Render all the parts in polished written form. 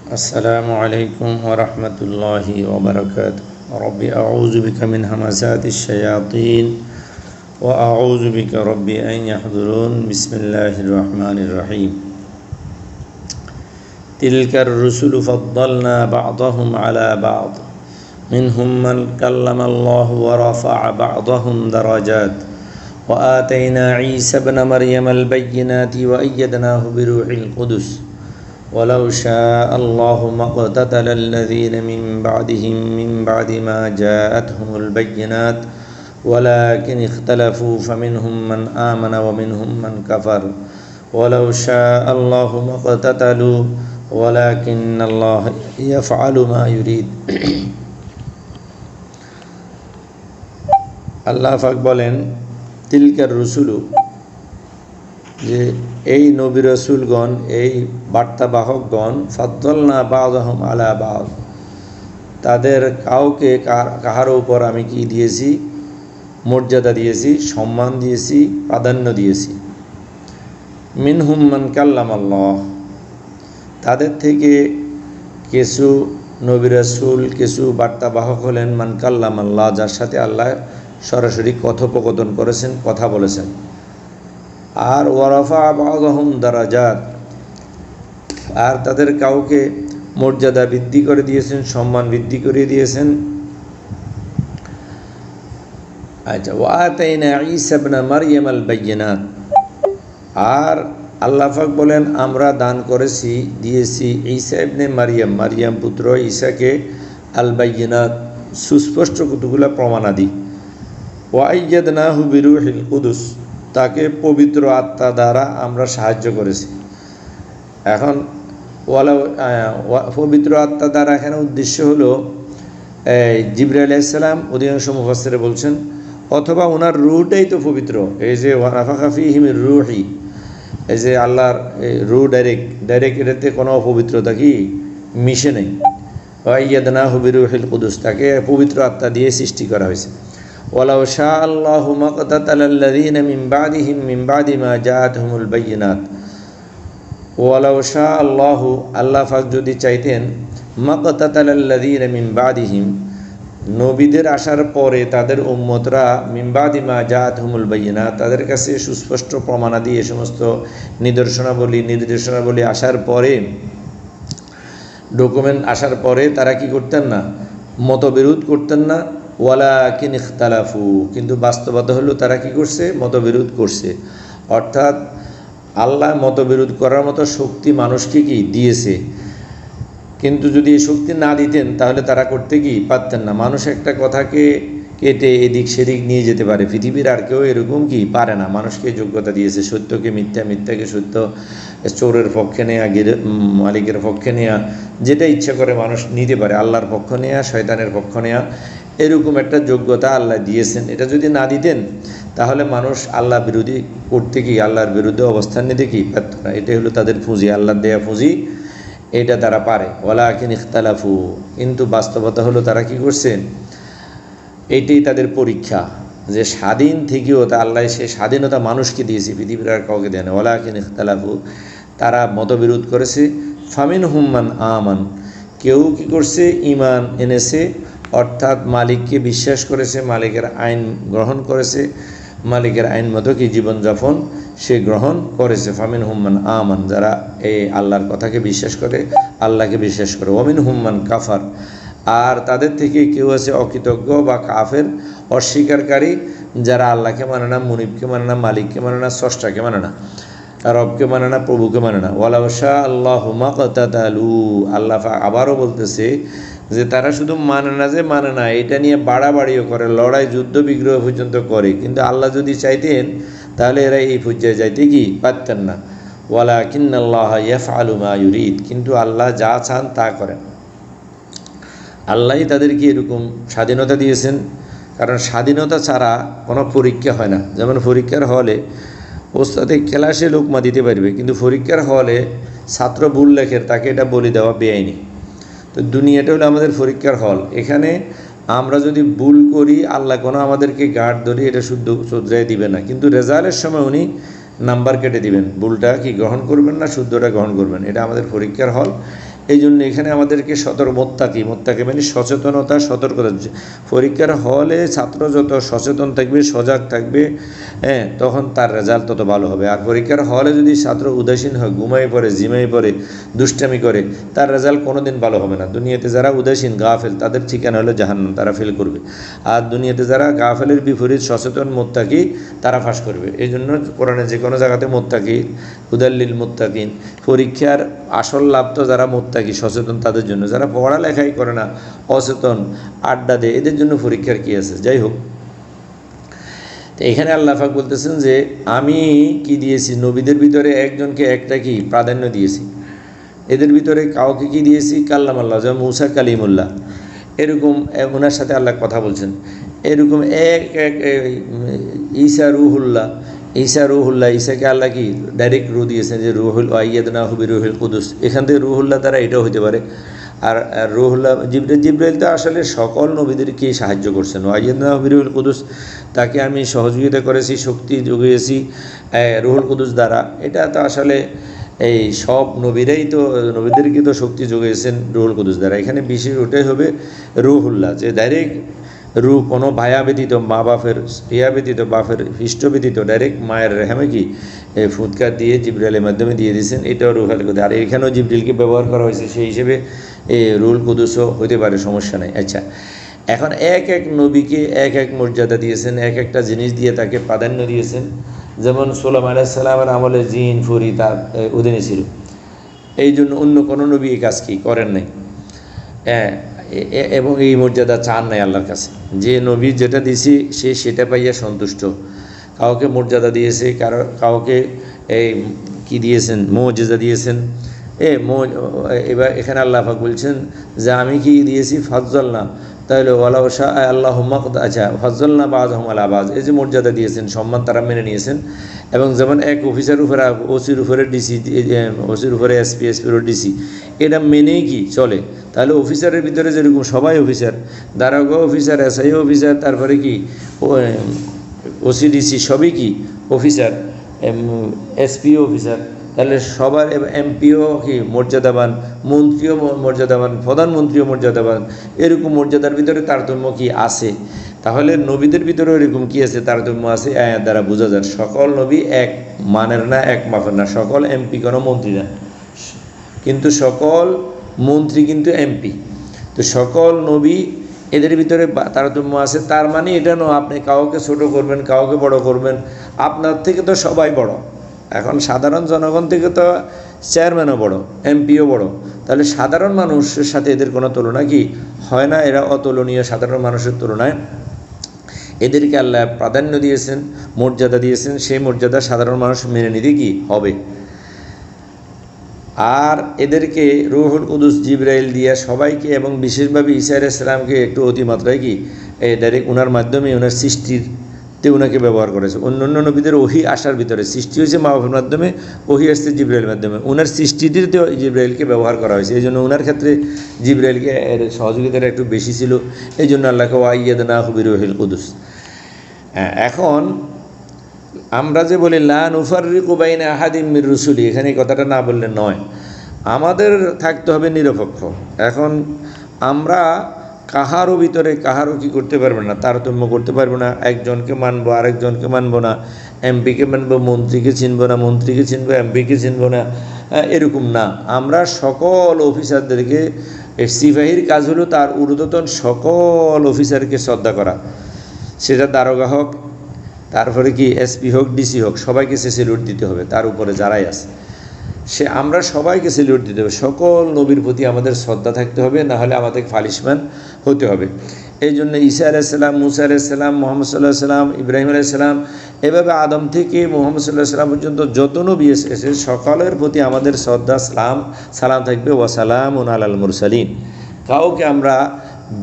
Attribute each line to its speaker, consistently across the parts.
Speaker 1: السلام عليكم ورحمة الله وبركاته. ربي أعوذ بك من همزات الشياطين وأعوذ بك ربي أن يحضرون. بسم الله الرحمن الرحيم. تلك الرسل فضلنا بعضهم على بعض منهم من كلم الله ورفع بعضهم درجات وآتينا عيسى ابن مريم البينات وأيدناه بروح القدس ولو شاء الله ما اقتتل الذين من بعدهم من بعد ما جاءتهم البينات ولكن اختلفوا فمنهم من آمن ومنهم من كفر ولو شاء الله ما اقتتلوا ولكن الله يفعل ما يريد. আল্লাহ পাক বলেন, তিলকার রসুলু, যে এই নবী রসুলগণ, এই বার্তাবাহকগণ, ফাদ্দালনা বা'দাহুম আলা বা'দ, তাদের কাউকে কাহার উপর আমি কি দিয়েছি? মর্যাদা দিয়েছি, সম্মান দিয়েছি, প্রাধান্য দিয়েছি। মিনহুম মান কাল্লামাল্লাহ, তাদের থেকে কিছু নবী রাসূল, কিছু বার্তাবাহক হলেন মান কাল্লামাল্লাহ, যার সাথে আল্লাহ সরাসরি কথোপকথন করেছেন, কথা বলেছেন। আর ওয়ারাফা বা'দাহুম দারাজাত, আর তাদের কাউকে মর্যাদা বৃদ্ধি করে দিয়েছেন, সম্মান বৃদ্ধি করে দিয়েছেন। আচ্ছা, ওয়াতাইনা ঈসা ইবনে মারইয়াম আল বাইয়িনাত, আর আল্লাহ পাক বলেন, আমরা দান করেছি, দিয়েছি ঈসা ইবনে মারইয়াম, মারইয়াম পুত্র ঈসাকে আল বাইয়িনাত, সুস্পষ্ট কতগুলা প্রমাণাদি। ওয়া আইয়াদনাহু বিরূহিল কুদুস, তাকে পবিত্র আত্মা দ্বারা আমরা সাহায্য করেছি। এখন পবিত্র আত্মা দ্বারা এখানে উদ্দেশ্য হলো জিবরাইল আলাইহিস সালাম, অধিকাংশ মুফাসসির বলছেন, অথবা ওনার রূহটাই তো পবিত্র। এই যে ওয়ানাফাখা ফীহি মির রূহি, এই যে আল্লাহর রূহ ডাইরেক্ট এটাতে কোনো অপবিত্রতা কি মিশে নেই। ওয়া আইয়াদনাহু বিরূহিল কুদুস, তাকে পবিত্র আত্মা দিয়ে সৃষ্টি করা হয়েছে। ওয়ালাউ শা আল্লাহু মাকতাতালাল্লাযীনা মিন বা'দিহিম মিন বা'দি মা জাআতহুমুল বায়িনাত, ওয়ালাউ শা আল্লাহু, আল্লাহ পাক যদি চাইতেন, মাকতাতালাল্লাযীনা মিন বা'দিহিম, নবীদের আসার পরে তাদের উম্মতরা, মিন বা'দি মা জাআতহুমুল বায়িনাত, তাদের কাছে সুস্পষ্ট প্রমাণাদি, এ সমস্ত নির্দেশনাবলী আসার পরে, ডকুমেন্ট আসার পরে তারা কি করতেন না? মতবিরোধ করতেন না। ওয়ালাকিন ইখতালাফু, কিন্তু বাস্তবতা হলো তারা কি করছে? মতবিরোধ করছে। অর্থাৎ আল্লাহ মতবিরোধ করার মতো শক্তি মানুষকে কি দিয়েছে, কিন্তু যদি এই শক্তি না দিতেন তাহলে তারা করতে কি পারতেন না। মানুষ একটা কথাকে কেটে এদিক সেদিক নিয়ে যেতে পারে, পৃথিবীর আর কেউ এরকম কি পারে না। মানুষকে যোগ্যতা দিয়েছে সত্যকে মিথ্যা, মিথ্যাকে সত্য, চোরের পক্ষে নেয়া, মালিকের পক্ষে নেয়া, যেটা ইচ্ছা করে মানুষ নিতে পারে। আল্লাহর পক্ষ নেয়া, শয়তানের পক্ষ নেয়া, এরকম একটা যোগ্যতা আল্লাহ দিয়েছেন। এটা যদি না দিতেন তাহলে মানুষ আল্লাহ বিরোধী করতে কি, আল্লাহর বিরুদ্ধে অবস্থান নিতে কি পারত না। এটাই হলো তাদের পুঁজি, আল্লাহর দেয়া পুঁজি, এটা তারা পারে। ওয়ালাকিন ইখতালাফু, কিন্তু বাস্তবতা হলো তারা কি করছে? এইটাই তাদের পরীক্ষা, যে স্বাধীন থেকেও তা আল্লাহ সে স্বাধীনতা মানুষকে দিয়েছে, পৃথিবীর আর কাউকে দেয় না। ওয়ালাকিন ইখতালাফু, তারা মতবিরোধ করেছে। ফামিনহুম মান আমান, কেউ কি করছে? ঈমান এনেছে, অর্থাৎ মালিককে বিশ্বাস করেছে, মালিকের আইন গ্রহণ করেছে, মালিকের আইন মতো কি জীবনযাপন সে গ্রহণ করেছে। ফামিনহুম মান আমান, যারা এই আল্লাহর কথাকে বিশ্বাস করে, আল্লাহকে বিশ্বাস করে। ওয়ামিনহুম মান কাফার, আর তাদের থেকে কেউ আছে অকৃতজ্ঞ বা কাফের, অস্বীকারী, যারা আল্লাহকে মানে না, মুনিবকে মানে না, মালিককে মানে না, স্রষ্টাকে মানে না, রবকে মানে না, প্রভুকে মানে না। ওয়ালাউ শা আল্লাহু মাকতাতালু, আল্লাহ আবারও বলতেছে যে তারা শুধু মানে না, যে মানে না, এটা নিয়ে বাড়াবাড়িও করে, লড়াই যুদ্ধ বিগ্রহ পর্যন্ত করে, কিন্তু আল্লাহ যদি চাইতেন তাহলে এরা এই পর্যায়ে যাইতে কি পারতেন না। ওয়ালাকিন্নাল্লাহা ইয়াফআলু মা ইউরিদ, কিন্তু আল্লাহ যা চান তা করেন। আল্লাহই তাদেরকে এরকম স্বাধীনতা দিয়েছেন, কারণ স্বাধীনতা ছাড়া কোনো পরীক্ষা হয় না। যেমন পরীক্ষার হলে ওস্তাদে ক্লাসে লোকমা দিতে পারবে, কিন্তু পরীক্ষার হলে ছাত্র ভুল লেখের, তাকে এটা বলে দেওয়া বেআইনি। তো দুনিয়াটা হলো আমাদের পরীক্ষার হল। এখানে আমরা যদি ভুল করি, আল্লাহ কোনো আমাদেরকে গার্ড ধরি এটা শুধরাই দিবে না, কিন্তু রেজাল্টের সময় উনি নাম্বার কেটে দিবেন, ভুলটা কি গ্রহণ করবেন না শুদ্ধটা গ্রহণ করবেন। এটা আমাদের পরীক্ষার হল। এই জন্য এখানে আমাদেরকে মোত্তাকি মানে সচেতনতা, সতর্কতা। পরীক্ষার হলে ছাত্র যত সচেতন থাকবে, সজাগ থাকবে, তখন তার রেজাল্ট তত ভালো হবে। আর পরীক্ষার হলে যদি ছাত্র উদাসীন হয়, ঘুমাই পড়ে, জিমাই পড়ে, দুষ্টামি করে, তার রেজাল্ট কোনো দিন ভালো হবে না। দুনিয়াতে যারা উদাসীন, গাফেল, তাদের ঠিকানা হলো জাহান্নাম, তারা ফেল করবে। আর দুনিয়াতে যারা গাফেলের বিপরীত সচেতন মোত্তাকি, তারা ফাঁস করবে। এই জন্য কোরআনে যে কোনো জায়গাতে মোত্তাকি, হুদাল্লিল মুত্তাকিন, পরীক্ষার আসল লাভ তো যারা মোত্তাকি, সচেতন, তাদের জন্য। যারা পড়ালেখাই করে না, অচেতন, আড্ডা দেয়, এদের জন্য পরীক্ষার কী আছে? যাই হোক, তো এখানে আল্লাহ পাক বলতেছেন যে আমি কি দিয়েছি, নবীদের ভিতরে একজনকে একটা কি প্রাধান্য দিয়েছি। এদের ভিতরে কাউকে কি দিয়েছি? কাল্লাম আল্লাহ, যেমন মুসা কালিমুল্লাহ, এরকম ওনার সাথে আল্লাহ কথা বলছেন। এরকম এক ঈসা রুহুল্লাহ, ঈসাকে আল্লাহ কি ডাইরেক্ট রুহ দিয়েছেন, যে রুহুল আইয়াদনা হুবি রুহুল কুদুস। এখান থেকে রুহুল্লাহ দ্বারা এটাও হতে পারে। আর রুহুল্লাহ জিবরাইল তো আসলে সকল নবীদেরকে সাহায্য করছেন। আইয়াদনা হুবি রুহুল কুদুস, তাকে আমি সহযোগিতা করেছি, শক্তি জুগিয়েছি রুহুল কুদুস দ্বারা। এটা তো আসলে এই সব নবীদেরকে তো শক্তি জুগিয়েছেন রুহুল কুদুস দ্বারা। এখানে বিশেষ ওটাই হবে রুহুল্লাহ, যে ডাইরেক্ট রুহ, কোনো ভায়া ব্যতীত, মা বাপের ব্যতীত, বাপের খ্রিস্ট ব্যতীত ডাইরেক্ট মায়ের রেহেমে কি ফুৎকার দিয়ে জিবরাইলের মাধ্যমে দিয়ে দিয়েছেন। এটাও রুহুল কুদুস। আর এখানেও জিবরিলকে ব্যবহার করা হয়েছে, সেই হিসেবে রুহুল কুদুসও হতে পারে, সমস্যা নেই। আচ্ছা, এখন এক এক নবীকে এক এক মর্যাদা দিয়েছেন, এক একটা জিনিস দিয়ে তাকে প্রাধান্য দিয়েছেন। যেমন সুলাইমান আলাইহিস সালামের আমলে জিন ফুরি তার অধীনে ছিল, এই জন্য অন্য কোনো নবী এই কাজ কি করেন নাই, এবং এই মর্যাদা চান নাই আল্লাহর কাছে। যে নবী যেটা দিয়েছি সে সেটা পাইয়া সন্তুষ্ট। কাউকে মর্যাদা দিয়েছে, কাউকে এই কি দিয়েছেন, মুজিজা দিয়েছেন। এবার এখানে আল্লাহ পাক বলছেন যে আমি কি দিয়েছি? ফাজ্জালনা, তাহলে ওয়ালাউ শাআ আল্লাহুম্মা, আচ্ছা, ফাজ্জালনা বাযহুম আলা বায, এই যে মর্যাদা দিয়েছেন, সম্মান তারা মেনে নিয়েছেন। এবং যেমন এক অফিসার উপরে, ওসির উপরে ডিসি, ওসির উপরে এসপি, এসপির ডিসি, এটা মেনেই কি চলে। তাহলে অফিসারের ভিতরে যেরকম সবাই অফিসার, দারোগা অফিসার, এসআই অফিসার, তারপরে কি ওসিডিসি সবই কি অফিসার, এসপিও অফিসার, তাহলে সবার, এমপিও কি মর্যাদাবান, মন্ত্রীও মর্যাদাবান, প্রধানমন্ত্রীও মর্যাদাবান। এরকম মর্যাদার ভিতরে তারতম্য কি আছে? তাহলে নবীদের ভিতরেও এরকম কি আছে? তারতম্য আছে। আয়াত দ্বারা বোঝা যায় সকল নবী এক মানের না, এক মাপের না। সকল এমপি কোনো মন্ত্রী না, কিন্তু সকল মন্ত্রী কিন্তু এমপি। তো সকল নবী, এদের ভিতরে তারতম্য আছে। তার মানে এটা নয় আপনি কাউকে ছোট করবেন, কাউকে বড় করবেন। আপনার থেকে তো সবাই বড়। এখন সাধারণ জনগণ থেকে তো চেয়ারম্যানও বড়, এমপিও বড়। তাহলে সাধারণ মানুষের সাথে এদের কোনো তুলনা কি হয় না? এরা অতুলনীয় সাধারণ মানুষের তুলনায়। এদেরকে আল্লাহ প্রাধান্য দিয়েছেন, মর্যাদা দিয়েছেন। সেই মর্যাদা সাধারণ মানুষ মেনে নিতে কি হবে। আর এদেরকে রুহুল কুদুস, জিবরাইল দিয়া সবাইকে, এবং বিশেষভাবে ঈসা আলাইহিস সালামকে একটু অতিমাত্রায় কি ডাইরেক্ট ওনার মাধ্যমে, ওনার সৃষ্টিতে ওনাকে ব্যবহার করেছে। অন্য অন্য নবীদের ওহী আসার ভিতরে সৃষ্টি হয়েছে মা বাবার মাধ্যমে, ওহী আসছে জিবরাইলের মাধ্যমে। ওনার সৃষ্টিতেও জিবরাইলকে ব্যবহার করা হয়েছে। এই জন্য ওনার ক্ষেত্রে জিবরাইলকে সহযোগিতাটা একটু বেশি ছিল। এই জন্য আল্লাহকে ওয়াইয়াদনাহু বিরূহিল কুদুস। এখন আমরা যে বলি লা নুফাররিকু বাইনা আহাদিম মির রুসুলি, এখানে এই কথাটা না বললে নয়। আমাদের থাকতে হবে নিরপেক্ষ। এখন আমরা কাহারও ভিতরে কাহারও কি করতে পারবো না, তারতম্য করতে পারবো না। একজনকে মানবো, আরেকজনকে মানবো না। এমপিকে মানবো, মন্ত্রীকে চিনবো না, মন্ত্রীকে চিনবো, এমপিকে চিনবো না, এরকম না। আমরা সকল অফিসারদেরকে, সিপাহীর কাজ হলো তার ঊর্ধ্বতন সকল অফিসারকে শ্রদ্ধা করা। সেটা দারোগা হোক, তারপরে কি এসপি হোক, ডিসি হোক, সবাইকে সে স্যালুট দিতে হবে। তার উপরে যারাই আছে আমরা সবাইকে স্যালুট দিতে হবে। সকল নবীর প্রতি আমাদের শ্রদ্ধা থাকতে হবে, না হলে আমাদের ফালিশমান হতে হবে। এই জন্য ঈসা আলাইহিস সালাম, মুসা আলাইহিস সালাম, মুহাম্মদ সাল্লাল্লাহু আলাইহি সাল্লাম, ইব্রাহিম আলাইহিস সালাম, এভাবে আদম থেকে মুহাম্মদ সাল্লাল্লাহু আলাইহি সাল্লাম পর্যন্ত যত নবী এসেছে সকলের প্রতি আমাদের শ্রদ্ধা সালাম থাকবে। ওয়া সালামুন আলাল মুরসালিন। কাউকে আমরা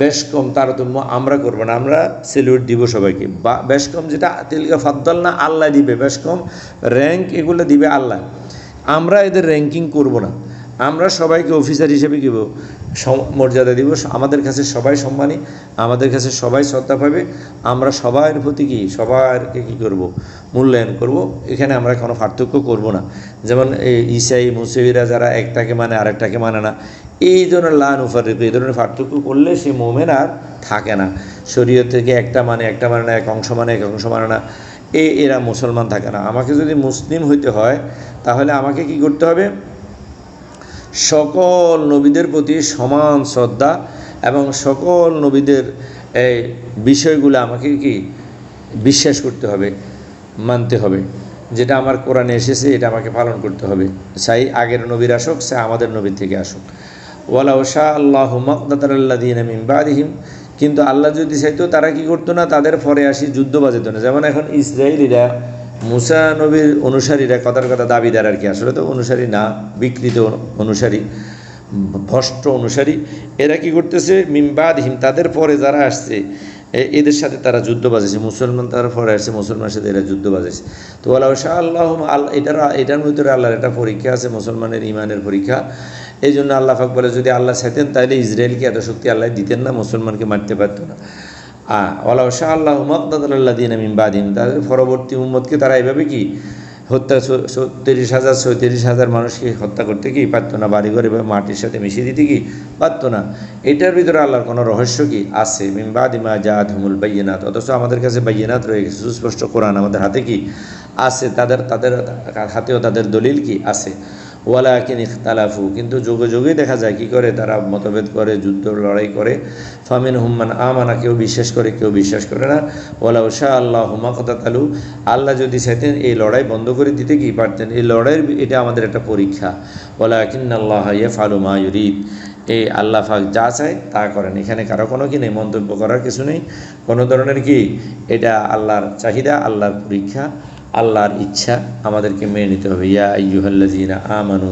Speaker 1: বেশ কম তারতম্য আমরা করবো না, আমরা স্যালুট দিব সবাইকে। বা বেশ কম যেটা তিলকা ফাদ্দাল না, আল্লাহ দিবে বেশ কম র্যাঙ্ক, এগুলো দিবে আল্লাহ। আমরা এদের র্যাঙ্কিং করব না। আমরা সবাইকে অফিসার হিসেবে কী মর্যাদা দিব, আমাদের কাছে সবাই সম্মানী, আমাদের কাছে সবাই শ্রদ্ধা পাবে, আমরা সবার প্রতি সবারকে কী করব, মূল্যায়ন করব। এখানে আমরা কোনো পার্থক্য করব না। যেমন এই ঈসাই মুসলিমরা যারা একটাকে মানে আরেকটাকে মানে না, এই ধরনের লান উফারিক, এই ধরনের পার্থক্য করলে সে মোমেন আর থাকে না। শরীয়ত থেকে একটা মানে না, এক অংশ মানে এক অংশ মানে না, এরা মুসলমান থাকে না। আমাকে যদি মুসলিম হইতে হয় তাহলে আমাকে কি করতে হবে, সকল নবীদের প্রতি সমান শ্রদ্ধা এবং সকল নবীদের এই বিষয়গুলো আমাকে বিশ্বাস করতে হবে, মানতে হবে। যেটা আমার কোরআনে এসেছে এটা আমাকে পালন করতে হবে, চাই আগের নবীর আসুক, সে আমাদের নবীর থেকে আসুক। ওয়ালাউ শাআ আল্লাহু মাকতাতাল্লাযীনা মিন বাদিহিম, কিন্তু আল্লাহ যদি চাইতো তারা কি করতো না, তাদের পরে আসি যুদ্ধ বাজাতো না। যেমন এখন ইসরায়েলিরা, মুসা নবীর অনুসারীরা, কথার কথা দাবিদার আর কি, আসলে তো অনুসারী না, বিকৃত অনুসারী, ভ্রষ্ট অনুসারী, এরা কি করতেছে, মিন বাদিহিম, তাদের পরে যারা আসছে এদের সাথে তারা যুদ্ধ বাজেছে। মুসলমান তার পরে আসছে, মুসলমানের সাথে এরা যুদ্ধ বাজেছে। তো ওয়ালাউ শাআ আল্লাহু, এটার ভিতরে আল্লাহর একটা পরীক্ষা আছে, মুসলমানের ইমানের পরীক্ষা। এই জন্য আল্লাহ পাক বলে, যদি আল্লাহ চাইতেন তাহলে ইসরায়েলকে এত শক্তি আল্লাহ দিতেন না, মুসলমানকে মারতে পারতো না। ওয়ালাউ শাআ আল্লাহু মাকতাতাল্লাযীনা মিন বাদিহিম, তাদের পরবর্তী উম্মতকে তারা এভাবে হত্যা, 36,000 মানুষকে হত্যা করতে পারতো না, বাড়িঘরে মাটির সাথে মিশিয়ে দিতে পারতো না। এটার ভিতরে আল্লাহর কোনো রহস্য আছে, মিন বাদি মা জাআতহুমুল বায়্যিনাত, অথচ আমাদের কাছে বায়্যিনাত রয়ে গেছে, সুস্পষ্ট কোরআন আমাদের হাতে আছে, তাদের হাতেও তাদের দলিল আছে। ওয়ালাকিন ইখতালাফু, কিন্তু যুগে যুগে দেখা যায় কি করে, তারা মতভেদ করে, যুদ্ধ লড়াই করে। ফামিনহুম মান আমানা, কেউ বিশ্বাস করে, কেউ বিশ্বাস করে না। ওয়ালাউ শাআ আল্লাহু মাকতাতালু, আল্লাহ যদি চাইতেন এই লড়াই বন্ধ করে দিতে পারতেন। এই লড়াইয়ের এটা আমাদের একটা পরীক্ষা। ওয়ালাকিন্নাল্লাহা ইয়াফআলু মা ইউরিদ, এই আল্লাহ পাক যা চায় তা করেন। এখানে কারো কোনো নেই, মন্তব্য করার কিছু নেই, কোনো ধরনের এটা আল্লাহর চাহিদা, আল্লাহর পরীক্ষা, আল্লাহর ইচ্ছা, আমাদেরকে মেনে নিতে হবে। ইয়া আইয়ুহাল্লাযীনা আমানু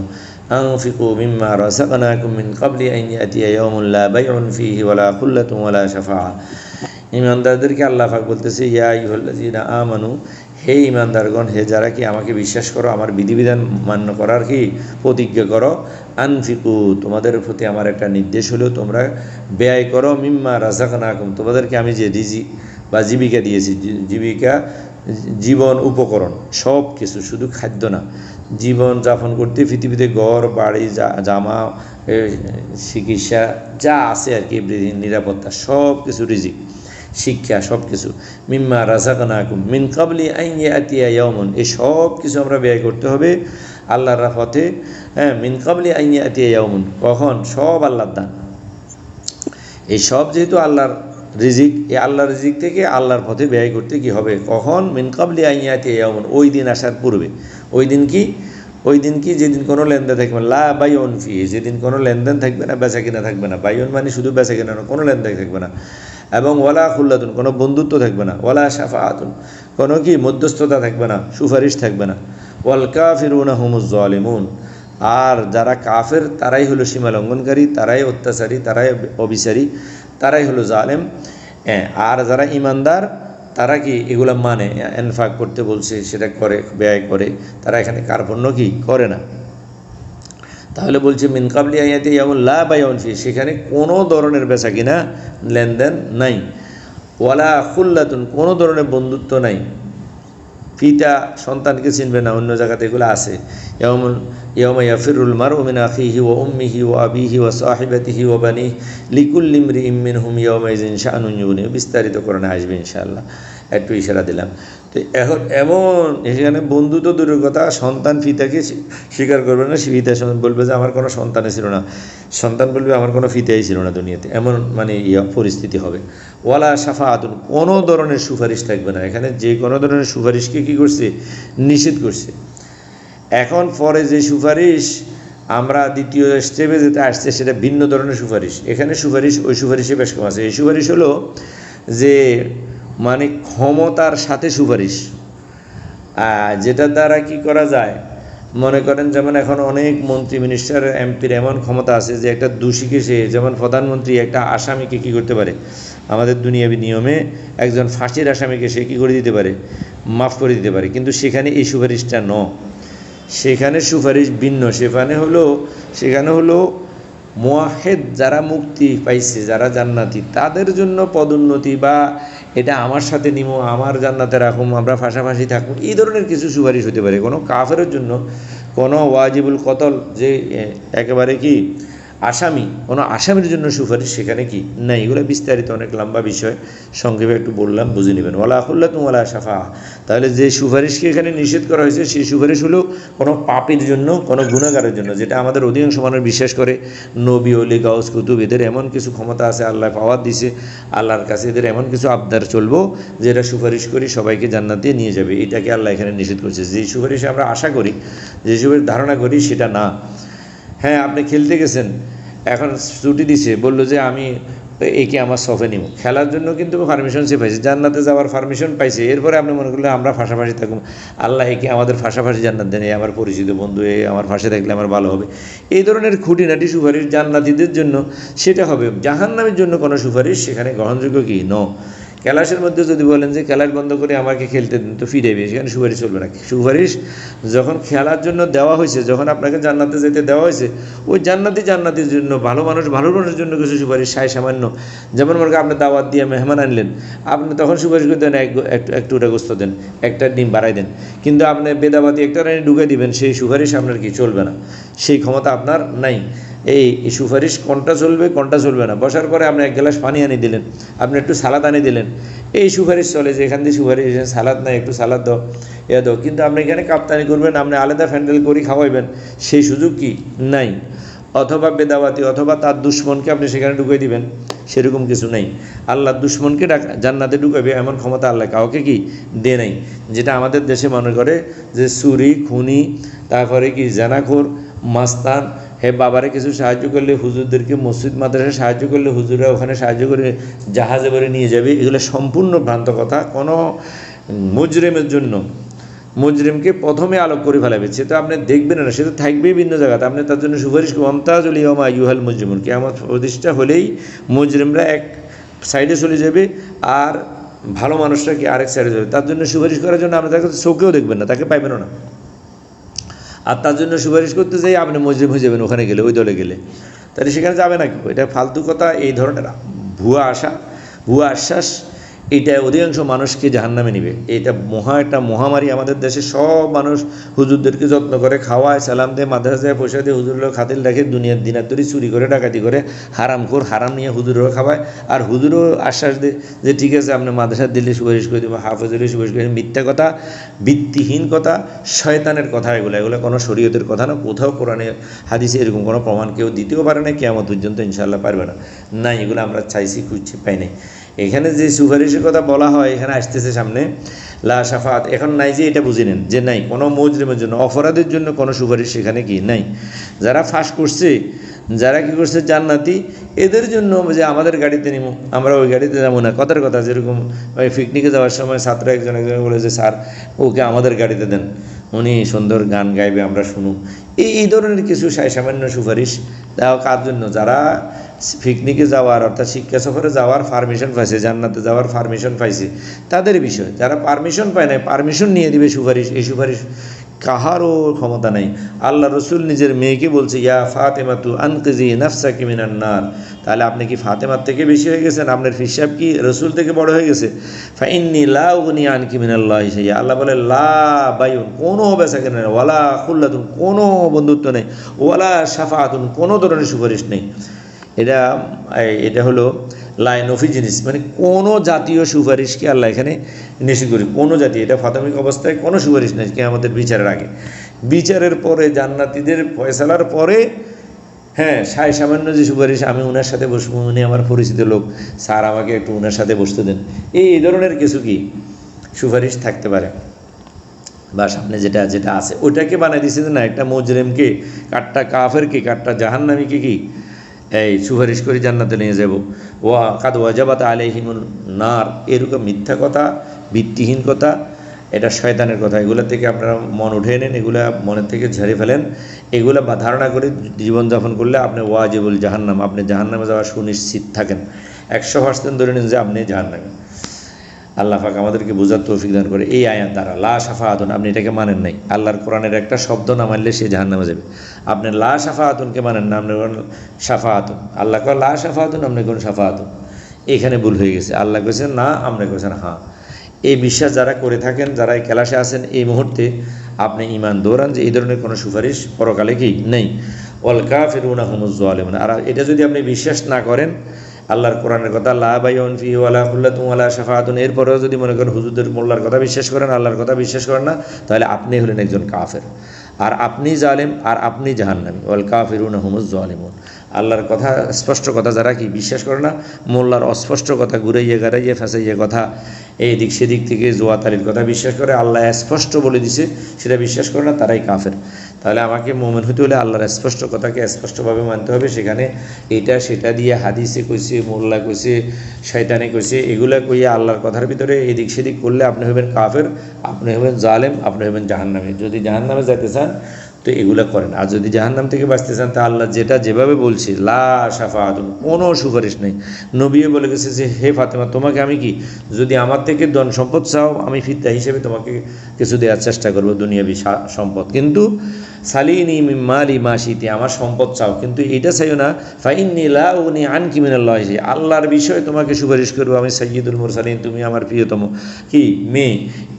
Speaker 1: আনফিকু মিম্মা রাযাকনাকুম মিন ক্বাবলি আন ইয়াতিয়া ইয়াউমুন লা বাইউন ফীহি ওয়ালা খুল্লাতুন ওয়ালা শাফাআ। ঈমানদারদেরকে আল্লাহ পাক বলতেছে, ইয়া আইয়ুহাল্লাযীনা আমানু, হে ঈমানদারগণ, হে যারা আমাকে বিশ্বাস করো, আমার বিধিবিধান মান্য করার প্রতিজ্ঞা করো। আনফিকু, তোমাদের প্রতি আমার একটা নির্দেশ হলো, তোমরা ব্যয় করো, মিম্মা রাযাকনাকুম, তোমাদেরকে আমি যে রিজিক বা জীবিকা দিয়েছি, জীবিকা, জীবন উপকরণ সব কিছু, শুধু খাদ্য না, জীবন যাপন করতে পৃথিবীতে ঘর বাড়ি, জামা, চিকিৎসা যা আছে আর কি, নিরাপত্তা, সব কিছু, রিজিক, শিক্ষা, সব কিছু। মিম্মা রাযাকনাকুম মিন ক্বাবলি আন ইয়াতিয়া ইয়াউমুন, এই সব কিছু আমরা ব্যয় করতে হবে আল্লাহর পথে। মিন ক্বাবলি আন ইয়াতিয়া ইয়াউমুন, কখন? সব আল্লাহর দান, এই সব যেহেতু আল্লাহর রিজিক, এই আল্লাহর রিজিক থেকে আল্লাহর পথে ব্যয় করতে হবে, কখন? মিন ক্বাবলি আন ইয়াতিয়া ইয়াউমুন, ওই দিন আসার পূর্বে। ওই দিন কি? যেদিন কোনো লেনদেন থাকবে না, লা বাইউন ফীহি, যেদিন কোনো লেনদেন থাকবে না, বেচা কিনা থাকবে না। বাইউন মানে শুধু বেচা কিনা না, কোনো লেনদেন থাকবে না। এবং ওয়ালা খুল্লাতুন, কোনো বন্ধুত্ব থাকবে না। ওয়ালা শাফাআতুন, কোনো মধ্যস্থতা থাকবে না, সুপারিশ থাকবে না। ওয়াল কাফিরুনা হুমুজ জালিমুন, আর যারা কাফের তারাই হলো সীমালঙ্ঘনকারী, তারাই অত্যাচারী, তারাই অবিচারী, তারাই হলো জালেম। আর যারা ঈমানদার তারা এগুলা মানে, ইনফাক করতে বলছে সেটা করে, ব্যয় করে, তারা এখানে কার্পণ্য করে না। তাহলে বলছে মিন ক্বাবলি আন ইয়াতিয়া ইয়াউমুন লা বাইউন ফীহি, সেখানে কোনো ধরনের বেচা কিনা, লেনদেন নাই। ওয়ালা খুল্লাতুন, কোনো ধরনের বন্ধুত্ব নাই। পিতা সন্তানকে চিনবে না, অন্য জায়গাতে এগুলো আছে। ইয়াউমা ইয়াফিরুল মারউ মিন আখিহি ওয়া উম্মিহি ওয়া আবিহি ওয়া সাহিবাতিহি ওয়া বানিহি লিকুল্লি ইমরিইম মিনহুম ইয়াউমাইযিন শাআনুন ইউগনিহি, বিস্তারিত কোরআনে আসবে ইনশাআল্লাহ, একটু ইশারা দিলাম। তো এখন এমন এখানে বন্ধু তো দূরের কথা, সন্তান পিতাকে স্বীকার করবে না, পিতা বলবে যে আমার কোনো সন্তানই ছিল না, সন্তান বলবে আমার কোনো পিতাই ছিল না দুনিয়াতে, এমন পরিস্থিতি হবে। ওয়ালা শাফাআতুন, কোনো ধরনের সুপারিশ থাকবে না। এখানে যে কোনো ধরনের সুপারিশকে করছে, নিষেধ করছে। এখন পরে যে সুপারিশ আমরা দ্বিতীয় স্টেপে যেটা আসছে, সেটা ভিন্ন ধরনের সুপারিশ। এখানে সুপারিশ ওই সুপারিশে বেশ কম আছে। এই সুপারিশ হলো যে ক্ষমতার সাথে সুপারিশ, যেটার দ্বারা করা যায়, মনে করেন যেমন এখন অনেক মন্ত্রী, মিনিস্টার, এমপির এমন ক্ষমতা আছে যে একটা দোষীকে সে, যেমন প্রধানমন্ত্রী একটা আসামিকে করতে পারে, আমাদের দুনিয়াবি নিয়মে একজন ফাঁসির আসামিকে সে করে দিতে পারে, মাফ করে দিতে পারে। কিন্তু সেখানে এই সুপারিশটা সেখানে সুপারিশ ভিন্ন। সেখানে হলো সেখানে হলো মুয়াহিদ যারা মুক্তি পাইছে, যারা জান্নাতি, তাদের জন্য পদোন্নতি বা এটা আমার সাথে নিমো, আমার জান্নাতে রাখুম, আমরা পাশাপাশি থাকুন, এই ধরনের কিছু সুপারিশ হতে পারে। কোনো কাফেরের জন্য, কোনো ওয়াজিবুল কতল যে একেবারে কি আসামি, কোনো আসামির জন্য সুপারিশ সেখানে কি নাই। এগুলো বিস্তারিত অনেক লম্বা বিষয়, সংক্ষেপে একটু বললাম, বুঝে নেবেন। ওয়ালা খুল্লাতুম ওয়ালা শাফা, তাহলে যে সুপারিশকে এখানে নিষেধ করা হয়েছে সেই সুপারিশ হলো কোনো পাপীর জন্য, কোনো গুনাহগারের জন্য, যেটা আমাদের অধিকাংশ মানুষ বিশ্বাস করে নবী, ওলি, গাউস, কুতুব এদের এমন কিছু ক্ষমতা আছে, আল্লাহ পাওয়ার দিছে, আল্লাহর কাছে এদের এমন কিছু আবদার চলবো যেটা সুপারিশ করি সবাইকে জান্নাতে নিয়ে যাবে, এটাকে আল্লাহ এখানে নিষেধ করছে। যেই সুপারিশে আমরা আশা করি, যে সুপারিশ ধারণা করি, সেটা না। হ্যাঁ, আপনি খেলতে গেছেন, এখন ছুটি দিছে, বললো যে আমি একে আমার সফে নিব, খেলার জন্য কিন্তু পারমিশন সে পাইছে, জান্নাতে যাওয়ার পারমিশন পাইছে। এরপরে আপনি মনে করলে আমরা পাশাপাশি থাকুন, আল্লাহ একে আমাদের পাশাপাশি জান্নাত দেন, আমার পরিচিত বন্ধু আমার পাশে থাকলে আমার ভালো হবে, এই ধরনের খুঁটিনাটি সুপারিশ জান্নাতীদের জন্য সেটা হবে। জাহান্নামের জন্য কোনো সুপারিশ সেখানে গ্রহণযোগ্য কি ন। ক্যালাসের মধ্যে যদি বলেন যে ক্যালাস বন্ধ করে আমাকে খেলতে দিন, তো ফিরে সেখানে সুপারিশ চলবে না। সুপারিশ যখন খেলার জন্য দেওয়া হয়েছে, যখন আপনাকে জান্নাতে যেতে দেওয়া হয়েছে, ওই জান্নাতির জন্য, ভালো মানুষের জন্য কিছু সুপারিশ সামান্য, যেমন মনে করেন আপনি দাওয়াত দিয়ে মেহমান আনলেন, আপনি তখন সুপারিশ করে দেন একটু ওটা গোস্ত দেন, একটা ডিম বাড়াই দেন, কিন্তু আপনি বেদাবাতি একটা রানি ঢুকে দিবেন, সেই সুপারিশ আপনার কি চলবে না, সেই ক্ষমতা আপনার নাই। এই সুপারিশ কোনটা চলবে না। বসার পরে আপনি এক গ্লাস পানি আনি দিলেন, আপনি একটু সালাদ আনি দিলেন, এই সুপারিশ চলে যে এখান দিয়ে সুপারিশ, সালাদ নাই, একটু সালাদ দাও, দাও, কিন্তু আপনি এখানে কাপ্তানি করবেন, আপনি আলাদা ফ্যান্ডেল করে খাওয়াইবেন, সেই সুযোগ কি নাই। অথবা বেদাবাতি অথবা তার দুশ্মনকে আপনি সেখানে ঢুকিয়ে দিবেন, সেরকম কিছু নেই। আল্লাহর দুশ্মনকে জান্নাতে ঢুকাবে এমন ক্ষমতা আল্লাহ কাউকে কি দে নাই। যেটা আমাদের দেশে মনে করে যে চুরি, খুনি, তারপরে কি জানাখোর, মাস্তান, বাবারে কিছু সাহায্য করলে, হুজুরদেরকে মসজিদ মাদ্রাসায় সাহায্য করলে হুজুররা ওখানে সাহায্য করে জাহাজে করে নিয়ে যাবে, এগুলো সম্পূর্ণ ভ্রান্ত কথা। কোনো মুজরিমের জন্য মুজরিমকে প্রথমে আলোক করে ফেলাবে, সে তো আপনি দেখবেন না, সে তো থাকবেই ভিন্ন জায়গাতে, আপনি তার জন্য সুপারিশ অন্তাজুল ইয়াউমা আইয়ুহাল মুজরিমুন, কিয়ামত প্রতিষ্ঠা হলেই মুজরিমরা এক সাইডে চলে যাবে আর ভালো মানুষরা কি আরেক সাইডে যাবে। তার জন্য সুপারিশ করার জন্য আপনি তাকে চোখেও দেখবেন না, তাকে পাইবেনও না। আর তার জন্য সুপারিশ করতে যাই আপনি মুজরিম হয়ে যাবেন ওখানে গেলে, ওই দলে গেলে, তাহলে সেখানে যাবে না। এটা ফালতু কথা। এই ধরনের ভুয়া আশ্বাস, এটা অধিকাংশ মানুষকে জাহান্নামে নিবে। এটা একটা মহামারী আমাদের দেশে। সব মানুষ হুজুরদেরকে যত্ন করে, খাওয়ায়, সালাম দিয়ে, মাদ্রাসায় পয়সা দিয়ে, হুজুররা খাতিল রাখে, দুনিয়ার দিনাতুরি চুরি করে, ডাকাতি করে, হারাম নিয়ে হুজুরও খাওয়ায়, আর হুজুরও আশ্বাস দেয় যে ঠিক আছে আপনি মাদ্রাসা দিলে সুপারিশ করে দেবো, হাফেজেরও সুপারিশ করে। মিথ্যা কথা, ভিত্তিহীন কথা, শয়তানের কথা, এগুলো কোনো শরীয়তের কথা না। কোথাও কোরআনে হাদিসে এরকম কোনো প্রমাণ কেউ দিতেও পারে না, কিয়ামত পর্যন্ত ইনশাআল্লাহ পারবে না। এগুলো আমরা চাইছি, খুঁজছি, পাই নাই। এখানে যে সুপারিশের কথা বলা হয়, এখানে আসতেছে সামনে লা শাফাত, এখন নাই যে এটা বুঝে নেন যে নাই কোনো মুজরিমের জন্য, অপরাধের জন্য কোনো সুপারিশ সেখানে কি নাই। যারা ফাঁস করছে, যারা কি করছে জান্নাতি, এদের জন্য যে আমাদের গাড়িতে নিব, আমরা ওই গাড়িতে যাবো না। কথার কথা, যেরকম ওই পিকনিকে যাওয়ার সময় ছাত্র একজন বলে যে স্যার ওকে আমাদের গাড়িতে দেন, উনি সুন্দর গান গাইবে, আমরা শুনুন। এই ধরনের কিছু সামান্য সুপারিশ দেওয়া কার জন্য? যারা পিকনিকে যাওয়ার অর্থাৎ শিক্ষা সফরে যাওয়ার পারমিশন পাইছে, জান্নাতে যাওয়ার পারমিশন পাইছে, তাদের বিষয়। যারা পারমিশন পায় নাই, পারমিশন নিয়ে দিবে সুপারিশ, এই সুপারিশ কাহারও ক্ষমতা নাই। আল্লাহ রসুল নিজের মেয়েকে বলছে ইয়া ফাতেমাতু আনকিজি নাফসাকি মিনান নার। তাহলে আপনি কি ফাতেমার থেকে বেশি হয়ে গেছেন? আপনার হিসাব কি রসুল থেকে বড় হয়ে গেছে? ফাইন্নি লা উগনি আনকি মিনাল্লাহি শাইআ। আল্লাহ বলে লা বাইউন, কোনো বেচাকেনা নেই, ওয়ালা খুল্লাতুন, কোনো বন্ধুত্ব নেই, ওয়ালা শাফাআতুন, কোনো ধরনের সুপারিশ নেই। এটা হলো লাইনফি জিনিস, মানে কোনো জাতীয় সুপারিশকে আল্লাহ এখানে নিষেধ করি, কোনো জাতি। এটা প্রাথমিক অবস্থায় কোনো সুপারিশ নেই কিয়ামতের বিচারের আগে। বিচারের পরে, জান্নাতীদের ফয়সালার পরে, হ্যাঁ, সামান্য যে সুপারিশ, আমি ওনার সাথে বসবো, উনি আমার পরিচিত লোক, স্যার আমাকে একটু ওনার সাথে বসতে দেন, এই ধরনের কিছু কি সুপারিশ থাকতে পারে। বা সামনে যেটা আছে ওটাকে বানাই দিচ্ছে না, একটা মুজরিমকে, কাটটা কাফেরকে, কাটটা জাহান্নামীকে কি এই সুপারিশ করে জান্নাতে নিয়ে যাব। কাদ ওয়াজাবাত আলাইহিমুন নার, এরকম মিথ্যা কথা, ভিত্তিহীন কথা, এটা শয়তানের কথা। এগুলো থেকে আপনারা মন উঠে নেন, এগুলা মনের থেকে ঝেড়ে ফেলেন। এগুলো বা ধারণা করে জীবনযাপন করলে আপনি ওয়াজিবুল জাহান্নাম, আপনি জাহান্নামে যাওয়া সুনিশ্চিত থাকেন, 100% ধরে নিন যে আপনি জাহান্নামে। আল্লাহ পাক আমাদেরকে বোঝার তৌফিক দান করে। এই আয়াত দ্বারা লা শাফাআতুন, আপনি এটাকে মানেন নাই, আল্লাহর কোরআনের একটা শব্দ না মানলে সে জাহান্নামে যাবে। আপনি লা শাফাআতুনকে মানেন না, আপনি শাফাআতুন, আল্লাহ কয় লা শাফাআতুন, আপনি কোন শাফাআতুন, এখানে ভুল হয়ে গেছে। আল্লাহ কইছেন না, আপনি কইছেন হ্যাঁ। এই বিশ্বাস যারা করে থাকেন, যারা এই ক্লাসে আছেন, এই মুহূর্তে আপনি ঈমান দৌড়ান যে এই ধরনের কোনো সুপারিশ পরকালে কি নেই। ওয়াল কাফিরুনা হুমুজ জালিমুন। আর এটা যদি আপনি বিশ্বাস না করেন আল্লাহর কোরআনের কথা, লা বাইউন ফিহি ওয়ালা খুল্লাতুন ওয়ালা শাফাআতুন, এরপরেও যদি মনে করেন হুজুরদের মোল্লার কথা বিশ্বাস করেন, আল্লাহর কথা বিশ্বাস করেন না, তাহলে আপনি হলেন একজন কাফের, আর আপনি জালেম, আর আপনি জাহান্নামী। ওয়াল কাফিরুনা হুমুজ জালিমুন। আল্লাহর কথা, স্পষ্ট কথা যারা কি বিশ্বাস করে না, মোল্লার অস্পষ্ট কথা, ঘুরাইয়ে গাড়াইয়ে ফেঁসাইয়ে কথা, এই দিক সেদিক থেকে জোয়াতালির কথা বিশ্বাস করে, আল্লাহ স্পষ্ট বলে দিছে সেটা বিশ্বাস করে না, তারাই কাফের। তাহলে আমাকে মোমেন হতে হলে আল্লাহর স্পষ্ট কথাকে স্পষ্টভাবে মানতে হবে। সেখানে এটা সেটা দিয়ে হাদিসে কইছে, মোল্লা কইছে, শয়তানে কইছে, এগুলা কইয়া আল্লাহর কথার ভিতরে এদিক সেদিক করলে আপনি হবেন কাফের, আপনি হবেন জালেম, আপনি হবেন জাহান্নামী। যদি জাহান্নামে যেতে চান তো এগুলা করেন, আর যদি জাহান্নাম থেকে বাঁচতে চান তা আল্লাহ যেটা যেভাবে বলছে লা শাফাআতুন, কোনো সুপারিশ নেই। নবীও বলে গেছে যে হে ফাতেমা, তোমাকে আমি কি, যদি আমার থেকে ধন সম্পদ চাও, আমি ফিতনা হিসেবে তোমাকে কিছু দেওয়ার চেষ্টা করবো, দুনিয়াবি সম্পদ, কিন্তু সালিনি মিন মালি মা শিতি, আমার সম্পদ চাও, কিন্তু এটা চাইও না ফাইন্নী লা উগনি আনকি মিনাল্লাহি, আল্লাহর বিষয়ে তোমাকে সুপারিশ করবো, আমি সাইয়্যিদুল মুরসালিন, তুমি আমার প্রিয়তম কি মেয়ে,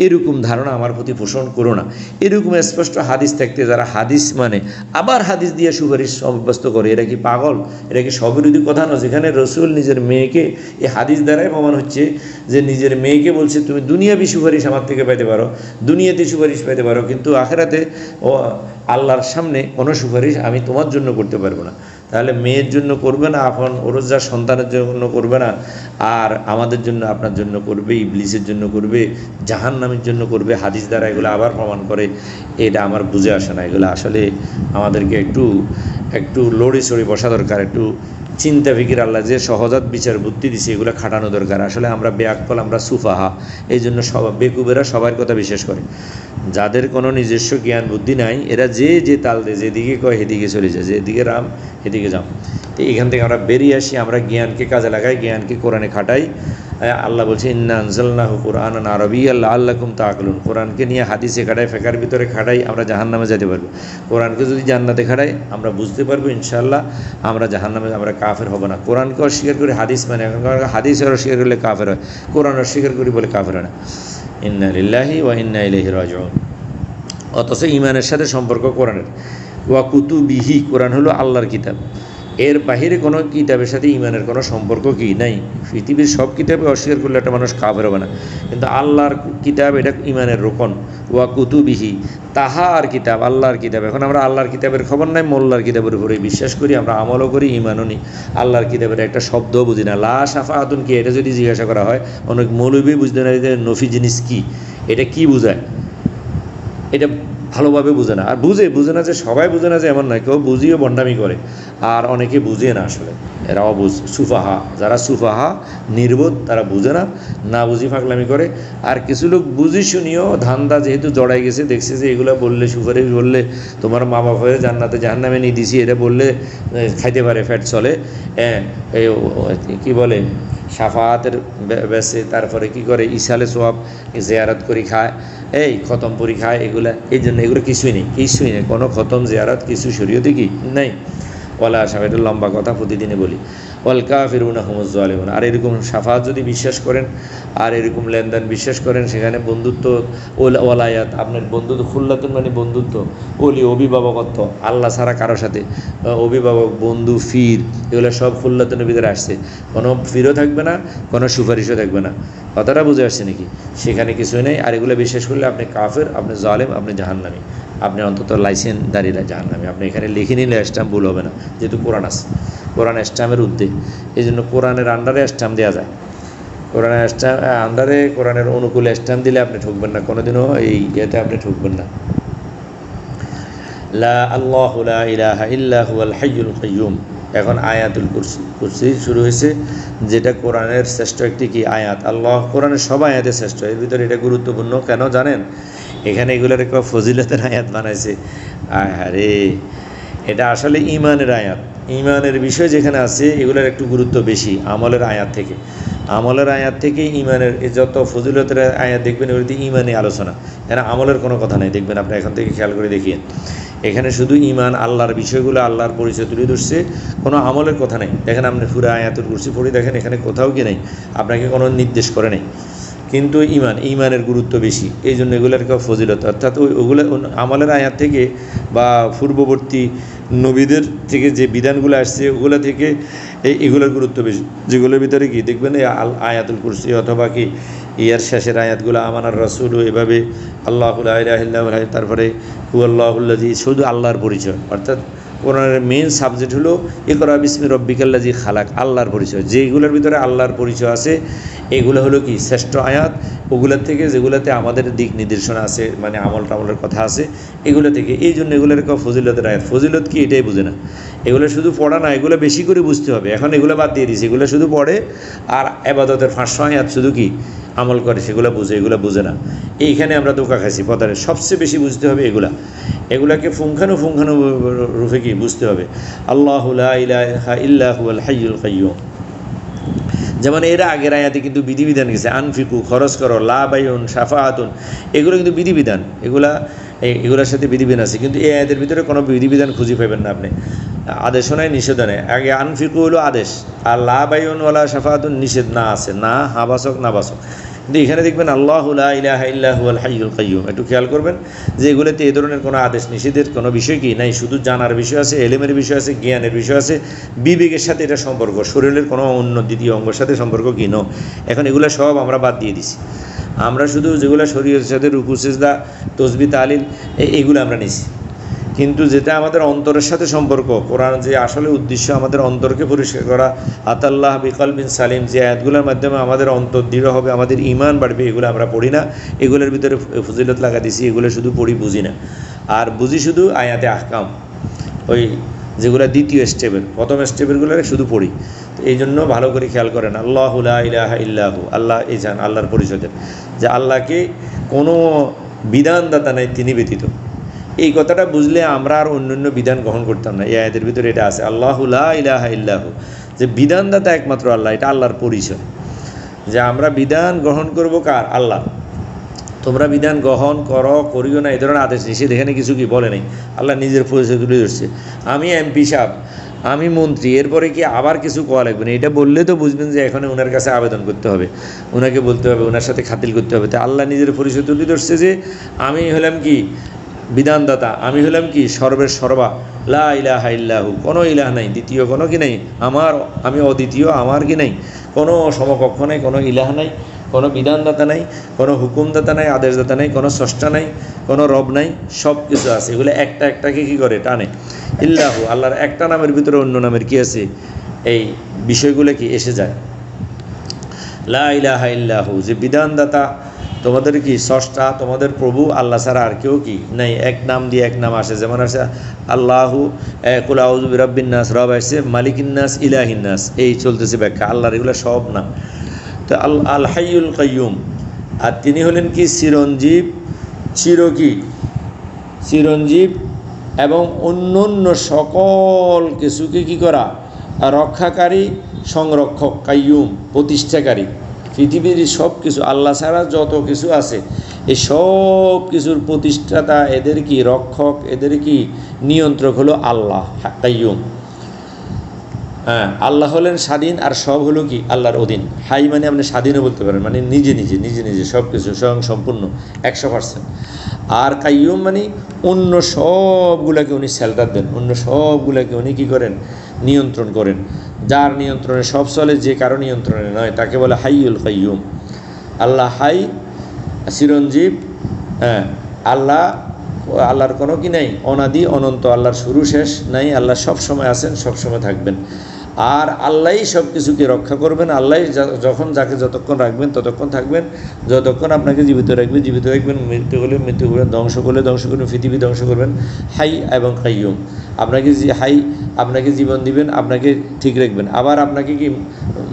Speaker 1: এরকম ধারণা আমার প্রতি পোষণ করো না। এরকম স্পষ্ট হাদিস থাকতে যারা হাদিস মানে আবার হাদিস দিয়ে সুপারিশ সাব্যস্ত করে, এরা কি পাগল? এটা কি স্ববিরোধী কথা নয়? যেখানে রসুল নিজের মেয়েকে, এই হাদিস দ্বারাই প্রমাণ হচ্ছে যে নিজের মেয়েকে বলছে তুমি দুনিয়াবি সুপারিশ আমার থেকে পেতে পারো, দুনিয়াতে সুপারিশ পেতে পারো, কিন্তু আখিরাতে ও আল্লাহর সামনে কোনো সুপারিশ আমি তোমার জন্য করতে পারবো না। তাহলে মেয়ের জন্য করবে না, এখন ওরজার সন্তানের জন্য করবে না, আর আমাদের জন্য, আপনার জন্য করবে, ইবলিসের জন্য করবে, জাহান্নামের জন্য করবে। হাদিস দ্বারা এগুলো আবার প্রমাণ করে, এটা আমার বুঝে আসে না। এগুলো আসলে আমাদেরকে একটু লড়ে চড়ে বসা দরকার, একটু চিন্তা ফিকির, আল্লাহ যে সহজাত বিচার বুদ্ধি দিছে এগুলো খাটানো দরকার। আসলে আমরা বেআক্কল, আমরা সুফাহা, এই জন্য বেকুবেরা সবার কথা বিশ্বাস করে। যাদের কোনো নিজস্ব জ্ঞান বুদ্ধি নাই, এরা যে তাল দেয়, যেদিকে কয় সেদিকে চলে যায়, যেদিকে রাম সেদিকে যাও। তো এখান থেকে আমরা বেরিয়ে আসি, আমরা জ্ঞানকে কাজে লাগাই, জ্ঞানকে কোরআনে খাটাই। আল্লাহ বলছে ইন্না আনজালনাহু কুরআনান আরাবিয়্যান লাআল্লাকুম তাআকিলুন, কোরআনকে নিয়ে হাদিসে খাটাই, ফেকার ভিতরে খাটাই, আমরা জাহান্নামে যেতে পারবো। কোরআনকে যদি জান্নাতে খাটাই, আমরা বুঝতে পারবো ইনশাআল্লাহ আমরা জাহান্নামে, আমরা কাফের হব না। কোরআনকে অস্বীকার করে হাদিস মানে, এখনকার হাদিস অস্বীকার করলে কাফের হয়, কোরআন অস্বীকার করি বলে কাফের হয় না। ইন্না লিল্লাহি ওয়া ইন্না ইলাইহি রাজিউন। অথচ ইমানের সাথে সম্পর্ক কোরআনের। ওয়া কুতুবিহি, কোরআন হলো আল্লাহর কিতাব, এর বাহিরে কোনো কিতাবের সাথে ইমানের কোনো সম্পর্ক কি নাই। পৃথিবীর সব কিতাবে অস্বীকার করলে একটা মানুষ কাফের হবে না, কিন্তু আল্লাহর কিতাব এটা ইমানের রোকন। ওয়া কুতুবিহি, তাহার কিতাব, আল্লাহর কিতাব। এখন আমরা আল্লাহর কিতাবের খবর নাই, মোল্লার কিতাবের উপরেই বিশ্বাস করি, আমরা আমলও করি, ইমানও নিই। আল্লাহর কিতাবের একটা শব্দও বুঝি না। লা শাফাআতুন কি, এটা যদি জিজ্ঞাসা করা হয়, অনেক মৌলবী বুঝতে না যে নফি জিনিস কি, এটা কি বোঝায়, এটা ভালোভাবে বুঝে না। আর বুঝে না যে সবাই বুঝে না যে এমন নয়, কেউ বুঝিও বন্ডামি করে, আর অনেকে বুঝে না। আসলে এরা সুফাহা, যারা সুফাহা নির্বোধ, তারা বুঝে না, না বুঝি ফাগলামি করে। আর কিছু লোক বুঝি শুনিও ধান্দা যেহেতু জড়াই গেছে, দেখছে যে এগুলো বললে, সুপারিশ বললে তোমার মা বাপ হয়ে জান্নাতে জাহান্নামে নিয়ে দিছি, এটা বললে খাইতে পারে, ফ্যাট চলে, এই কী বলে সাফাতের বেসে, তারপরে কি করে ইসালে সোয়াব জিয়ারত করি খায়, এই খতম পরি খায়, এগুলা। এই জন্য এগুলো কিছুই নেই, কোনো খতম জিয়ারত কিছু শরীয়তে কি নাই। ওয়ালা শাফাআত, এটা লম্বা কথা, প্রতিদিনে বলি। ওয়াল কাফিরুনা হুমুজ জালিমুন। আর এরকম শাফাআত যদি বিশ্বাস করেন, আর এরকম লেনদেন বিশ্বাস করেন, সেখানে বন্ধুত্ব, ওলায়াত, আপনার বন্ধুত্ব, খুল্লাতুন মানে বন্ধুত্ব, ওলি অভিভাবকত্ব, আল্লাহ ছাড়া কারোর সাথে অভিভাবক, বন্ধু, ফির, এগুলো সব খুল্লাতুনের ভিতরে আসছে। কোনো ফিরও থাকবে না, কোনো সুপারিশও থাকবে না। কথাটা বুঝে আসছে নাকি? সেখানে কিছুই নেই। আর এগুলো বিশ্বাস করলে আপনি কাফের, আপনি জালেম, আপনি জাহান্নামী, আপনি অন্তত লাইসেন্স দাঁড়িয়ে জাহান্নামী। আপনি এখানে লিখে নিলে স্ট্যাম্প ভুল হবে না, যেহেতু কোরআন আছে, কোরআন স্ট্যাম্পের উদ্যোগ, এই জন্য কোরআনের আন্ডারে স্ট্যাম্প দেওয়া যায়। কোরআনের স্ট্যাম্প আন্ডারে, কোরআনের অনুকূলে স্ট্যাম্প দিলে আপনি ঠকবেন না, কোনোদিনও এই ইয়েতে আপনি ঠকবেন না। লা আল্লাহু লা ইলাহা ইল্লা হুয়াল হাইয়ুল কাইয়্যুম। এখন আয়াতুল কুরসি শুরু হয়েছে, যেটা কোরআনের শ্রেষ্ঠ একটি কি আয়াত। আল্লাহ কোরআনের সব আয়াতে শ্রেষ্ঠ, এর ভিতরে এটা গুরুত্বপূর্ণ কেন জানেন? এখানে এগুলোর একটা ফজিলতের আয়াত বানাইছে। আরে এটা আসলে ইমানের আয়াত, ইমানের বিষয় যেখানে আছে এগুলোর একটু গুরুত্ব বেশি আমলের আয়াত থেকে। আমলের আয়াত থেকে ইমানের যত ফজিলতের আয়াত দেখবেন ওইটি ইমানে আলোচনা, এখানে আমলের কোনো কথা নেই। দেখবেন আপনি এখান থেকে খেয়াল করে দেখিয়ে, এখানে শুধু ইমান আল্লাহর বিষয়গুলো আল্লাহর পরিচয় তুলে ধরছে, কোনো আমলের কথা নেই। দেখেন আপনি পুরো আয়াতুল কুরসি পড়ি দেখেন, এখানে কোথাও কি নেই, আপনাকে কোনো নির্দেশ করে নেই, কিন্তু ইমানের গুরুত্ব বেশি, এই জন্য এগুলোর কেউ ফজিলত, অর্থাৎ ওগুলো আমলের আয়াত থেকে বা পূর্ববর্তী নবীদের থেকে যে বিধানগুলো আসছে ওগুলো থেকে এগুলোর গুরুত্ব বেশি, যেগুলোর ভিতরে কি দেখবেন এই আয়াতুল কুরসি অথবা কি ইয়ার শেষের আয়াতগুলো আমানার রাসূল, এভাবে আল্লাহু লা ইলাহা ইল্লাহু, তারপরে হুয়াল্লাহুল্লাযী, শুধু আল্লাহর পরিচয়। অর্থাৎ কোরআনের মেইন সাবজেক্ট হলো ইকরা বিসমি রব্বিকাল্লাযী খালাক, আল্লাহর পরিচয়। যেগুলোর ভিতরে আল্লাহর পরিচয় আছে এগুলো হলো কি শ্রেষ্ঠ আয়াত। ওগুলোর থেকে যেগুলোতে আমাদের দিক নির্দেশনা আছে, মানে আমল টামলের কথা আছে, এগুলো থেকে, এই জন্য এগুলোর কেউ ফজিলতের আয়াত। ফজিলত কি এটাই বুঝে না, এগুলো শুধু পড়া না, এগুলো বেশি করে বুঝতে হবে। এখন এগুলো বাদ দিয়ে দিয়েছে, এগুলো শুধু পড়ে আর ইবাদতের 500 আয়াত শুধু কি আমল করে, সেগুলো বুঝে, এগুলো বুঝে না। এইখানে আমরা ধোঁকা খাইছি পদারে। সবচেয়ে বেশি বুঝতে হবে এগুলাকে পুঙ্খানু রূপে কি বুঝতে হবে। আল্লাহু লা ইলাহা ইল্লা হুয়াল হাইয়ুল কাইয়্যুম। যেমন এর আগের আয়াতে কিন্তু বিধিবিধান গেছে, আনফিকু, খরচ করো, লা বাইউন শাফাআতুন, এগুলো কিন্তু বিধিবিধান, এগুলোর সাথে বিধিবিধান আছে। কিন্তু এই আয়াতের ভিতরে কোনো বিধিবিধান খুঁজে পাবেন না আপনি, আদেশও নাই নিষেধও নেই। আগে আনফিকু হলো আদেশ, আর লা বাইউন ওয়ালা শাফাআতুন নিষেধ না আছে, না হাবাসক না বাসক। কিন্তু এখানে দেখবেন আল্লাহু লা ইলাহা ইল্লা হুয়াল হাইয়ুল কাইয়্যুম, একটু খেয়াল করবেন যে এগুলোতে এই ধরনের কোনো আদেশ নিষেধের কোনো বিষয় কি নাই, শুধু জানার বিষয় আছে, এলেমের বিষয় আছে, জ্ঞানের বিষয় আছে, বিবেকের সাথে এটা সম্পর্ক, শরীরের কোনো অন্য দ্বিতীয় অঙ্গের সাথে সম্পর্ক কি নো। এখন এগুলো সব আমরা বাদ দিয়ে দিছি, আমরা শুধু যেগুলো শরীরের সাথে রুকু সিজদা তসবিহ তাহলিল এইগুলো আমরা নিছি। কিন্তু যেটা আমাদের অন্তরের সাথে সম্পর্ক, কোরআন যে আসলে উদ্দেশ্য আমাদের অন্তরকে পরিষ্কার করা, আতাল্লাহ বিকলবিন সালিম, যে আয়াতগুলোর মাধ্যমে আমাদের অন্তর দৃঢ় হবে, আমাদের ঈমান বাড়বে, এগুলো আমরা পড়ি না। এগুলোর ভিতরে ফজিলত লাগা দিছি, এগুলো শুধু পড়ি, বুঝি না। আর বুঝি শুধু আয়াতে আহকাম, ওই যেগুলো দ্বিতীয় স্টেপের, প্রথম স্টেপেরগুলো শুধু পড়ি। এই জন্য ভালো করে খেয়াল করেন, আল্লাহু লা ইলাহা ইল্লাহু, আল্লাহ এই জান আল্লাহর পরিচয় দেন যে আল্লাহকে কোনো বিধানদাতা নাই তিনি ব্যতীত। এই কথাটা বুঝলে আমরা আর অন্যান্য বিধান গ্রহণ করতাম না। এই আয়াতের ভিতরে এটা আছে, আল্লাহু লা ইলাহা ইল্লাহু, যে বিধানদাতা একমাত্র আল্লাহ, এটা আল্লাহর পরিচয়। যে আমরা বিধান গ্রহণ করব কার? আল্লাহ। তোমরা বিধান গ্রহণ করিও না, এই ধরনের আদেশ নিষেধ এখানে কিছু কি বলে নেই। আল্লাহ নিজের পরিচয় তুলে ধরছে, আমি এমপি সাহেব, আমি মন্ত্রী, এরপরে কি আবার কিছু কোয়া লাগবে না। এটা বললে তো বুঝবেন যে এখানে ওনার কাছে আবেদন করতে হবে, ওনাকে বলতে হবে, ওনার সাথে খাতিল করতে হবে। তা আল্লাহ নিজের পরিচয় তুলে ধরছে যে আমি হলাম কি বিধানদাতা, আমি হলাম কি সর্বের সর্বা, লা ইলাহা ইল্লাহু, কোনো ইলাহ নাই, দ্বিতীয় কোনো কি নাই, আমি অদ্বিতীয়, আমার কি নাই কোনো সমকক্ষ নাই, কোনো ইলাহ নাই, কোনো বিধানদাতা নাই, কোনো হুকুমদাতা নাই, আদেশদাতা নাই, কোনো স্রষ্টা নাই, কোনো রব নাই, সব কিছু আছে। এগুলো একটা একটাকে কী করে টানে। ইল্লাহু, আল্লাহর একটা নামের ভিতরে অন্য নামের কি আছে, এই বিষয়গুলো কি এসে যায়। লা ইলাহা ইল্লাহু, যে বিধানদাতা, তোমাদের কি স্রষ্টা, তোমাদের প্রভু আল্লাহ ছাড়া আর কেউ কি নাই। এক নাম দিয়ে এক নাম আসে, যেমন আসে আল্লাহু কুল আউযু বিরাব্বিন নাস, রব আসছে মালিকিন নাস, ইলাহিন নাস, এই চলতেছে ব্যাখ্যা আল্লাহর, এগুলো সব নাম। তো আল হাইয়ুল কাইয়্যুম, আর তিনি হলেন কি চিরঞ্জীব, চিরঞ্জীব এবং অন্য সকল কিছুকে কি করা, রক্ষাকারী, সংরক্ষক, কাইয়্যুম প্রতিষ্ঠাকারী। পৃথিবীর সব কিছু আল্লাহ ছাড়া যত কিছু আছে এই সব কিছুর প্রতিষ্ঠাতা, এদের কি রক্ষক, এদের কি নিয়ন্ত্রক হলো আল্লাহ কাইয়্যুম। হ্যাঁ, আল্লাহ হলেন স্বাধীন, আর সব হলো কি আল্লাহর অধীন। হাই মানে আপনি স্বাধীনও বলতে পারেন, মানে নিজে নিজে সব কিছু স্বয়ং সম্পূর্ণ 100%। আর কাইয়্যুম মানে অন্য সবগুলোকে উনি শেল্টার দেন, অন্য সবগুলোকে উনি কী করেন, নিয়ন্ত্রণ করেন। যার নিয়ন্ত্রণে সব চলে, যে কারো নিয়ন্ত্রণে নয়, তাকে বলে হাইয়ুল কাইয়্যুম। আল্লাহ হাই, চিরঞ্জীব। হ্যাঁ, আল্লাহর কোনো কি নাই, অনাদি অনন্ত, আল্লাহর শুরু শেষ নাই, আল্লাহ সব সময় আছেন, সব সময় থাকবেন। আর আল্লাহই সব কিছুকে রক্ষা করবেন। আল্লাহ যখন যাকে যতক্ষণ রাখবেন ততক্ষণ থাকবেন, যতক্ষণ আপনাকে জীবিত রাখবেন, মৃত্যু করবেন, ধ্বংস করবেন, পৃথিবী ধ্বংস করবেন। হাই এবং কাইয়্যুম, আপনাকে আপনাকে জীবন দিবেন, আপনাকে ঠিক রাখবেন। আবার আপনাকে কি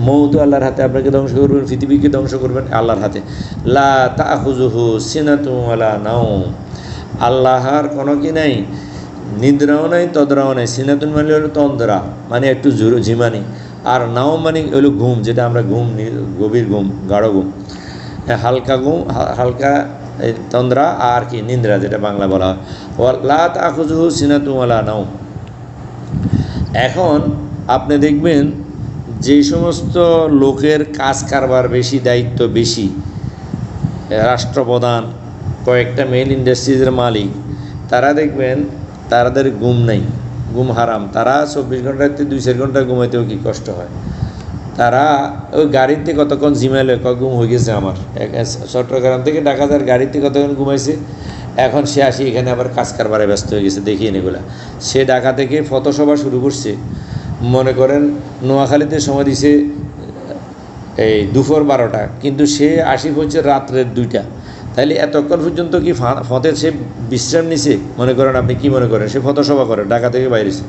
Speaker 1: মওত আল্লাহর হাতে, আপনাকে ধ্বংস করবেন, পৃথিবীকে ধ্বংস করবেন আল্লাহর হাতে। লা তাখুযুহু সিনাতুন ওয়ালা নাওম, আল্লাহর কোনো কি নাই, নিদ্রাও নাই তদ্রাও নাই। সিনাতুন মানে হলো তন্দ্রা, মানে একটু ঝিমানি। আর নাও মানে হলো ঘুম, যেটা আমরা ঘুম, গভীর ঘুম, গাঢ় ঘুম, হালকা ঘুম, হালকা তন্দ্রা, আর কি নিদ্রা, যেটা বাংলা বলা হয়। লা তাখুযুহু সিনাতুন ওয়ালা নাওম। এখন আপনি দেখবেন যে সমস্ত লোকের কাজ কারবার বেশি, দায়িত্ব বেশি, রাষ্ট্রপ্রধান, কয়েকটা মেল ইন্ডাস্ট্রিজের মালিক, তারা দেখবেন তাদের ঘুম নেই, ঘুম হারাম। তারা 24 ঘন্টাতে 2-4 ঘন্টা ঘুমাইতেও কি কষ্ট হয়। তারা ওই গাড়িতে কতক্ষণ ঝিমাইলে ঘুম হয়ে গেছে আমার, চট্টগ্রাম থেকে ঢাকা যাওয়ার গাড়িতে কতক্ষণ ঘুমাইছে, এখন সে আসি এখানে আবার কাজ কারবারে ব্যস্ত হয়ে গেছে। দেখিয়ে এগুলা সে ঢাকা থেকে ফতোসভা শুরু করছে, মনে করেন নোয়াখালীতে সময় দিছে এই দুপুর 12টা, কিন্তু সে আসি হচ্ছে রাত্রের 2টা। তাইলে এতক্ষণ পর্যন্ত কি ফতের সে বিশ্রাম নিছে? মনে করেন আপনি কি মনে করেন? সে ফতোসভা করে, ঢাকা থেকে বাইরেছে,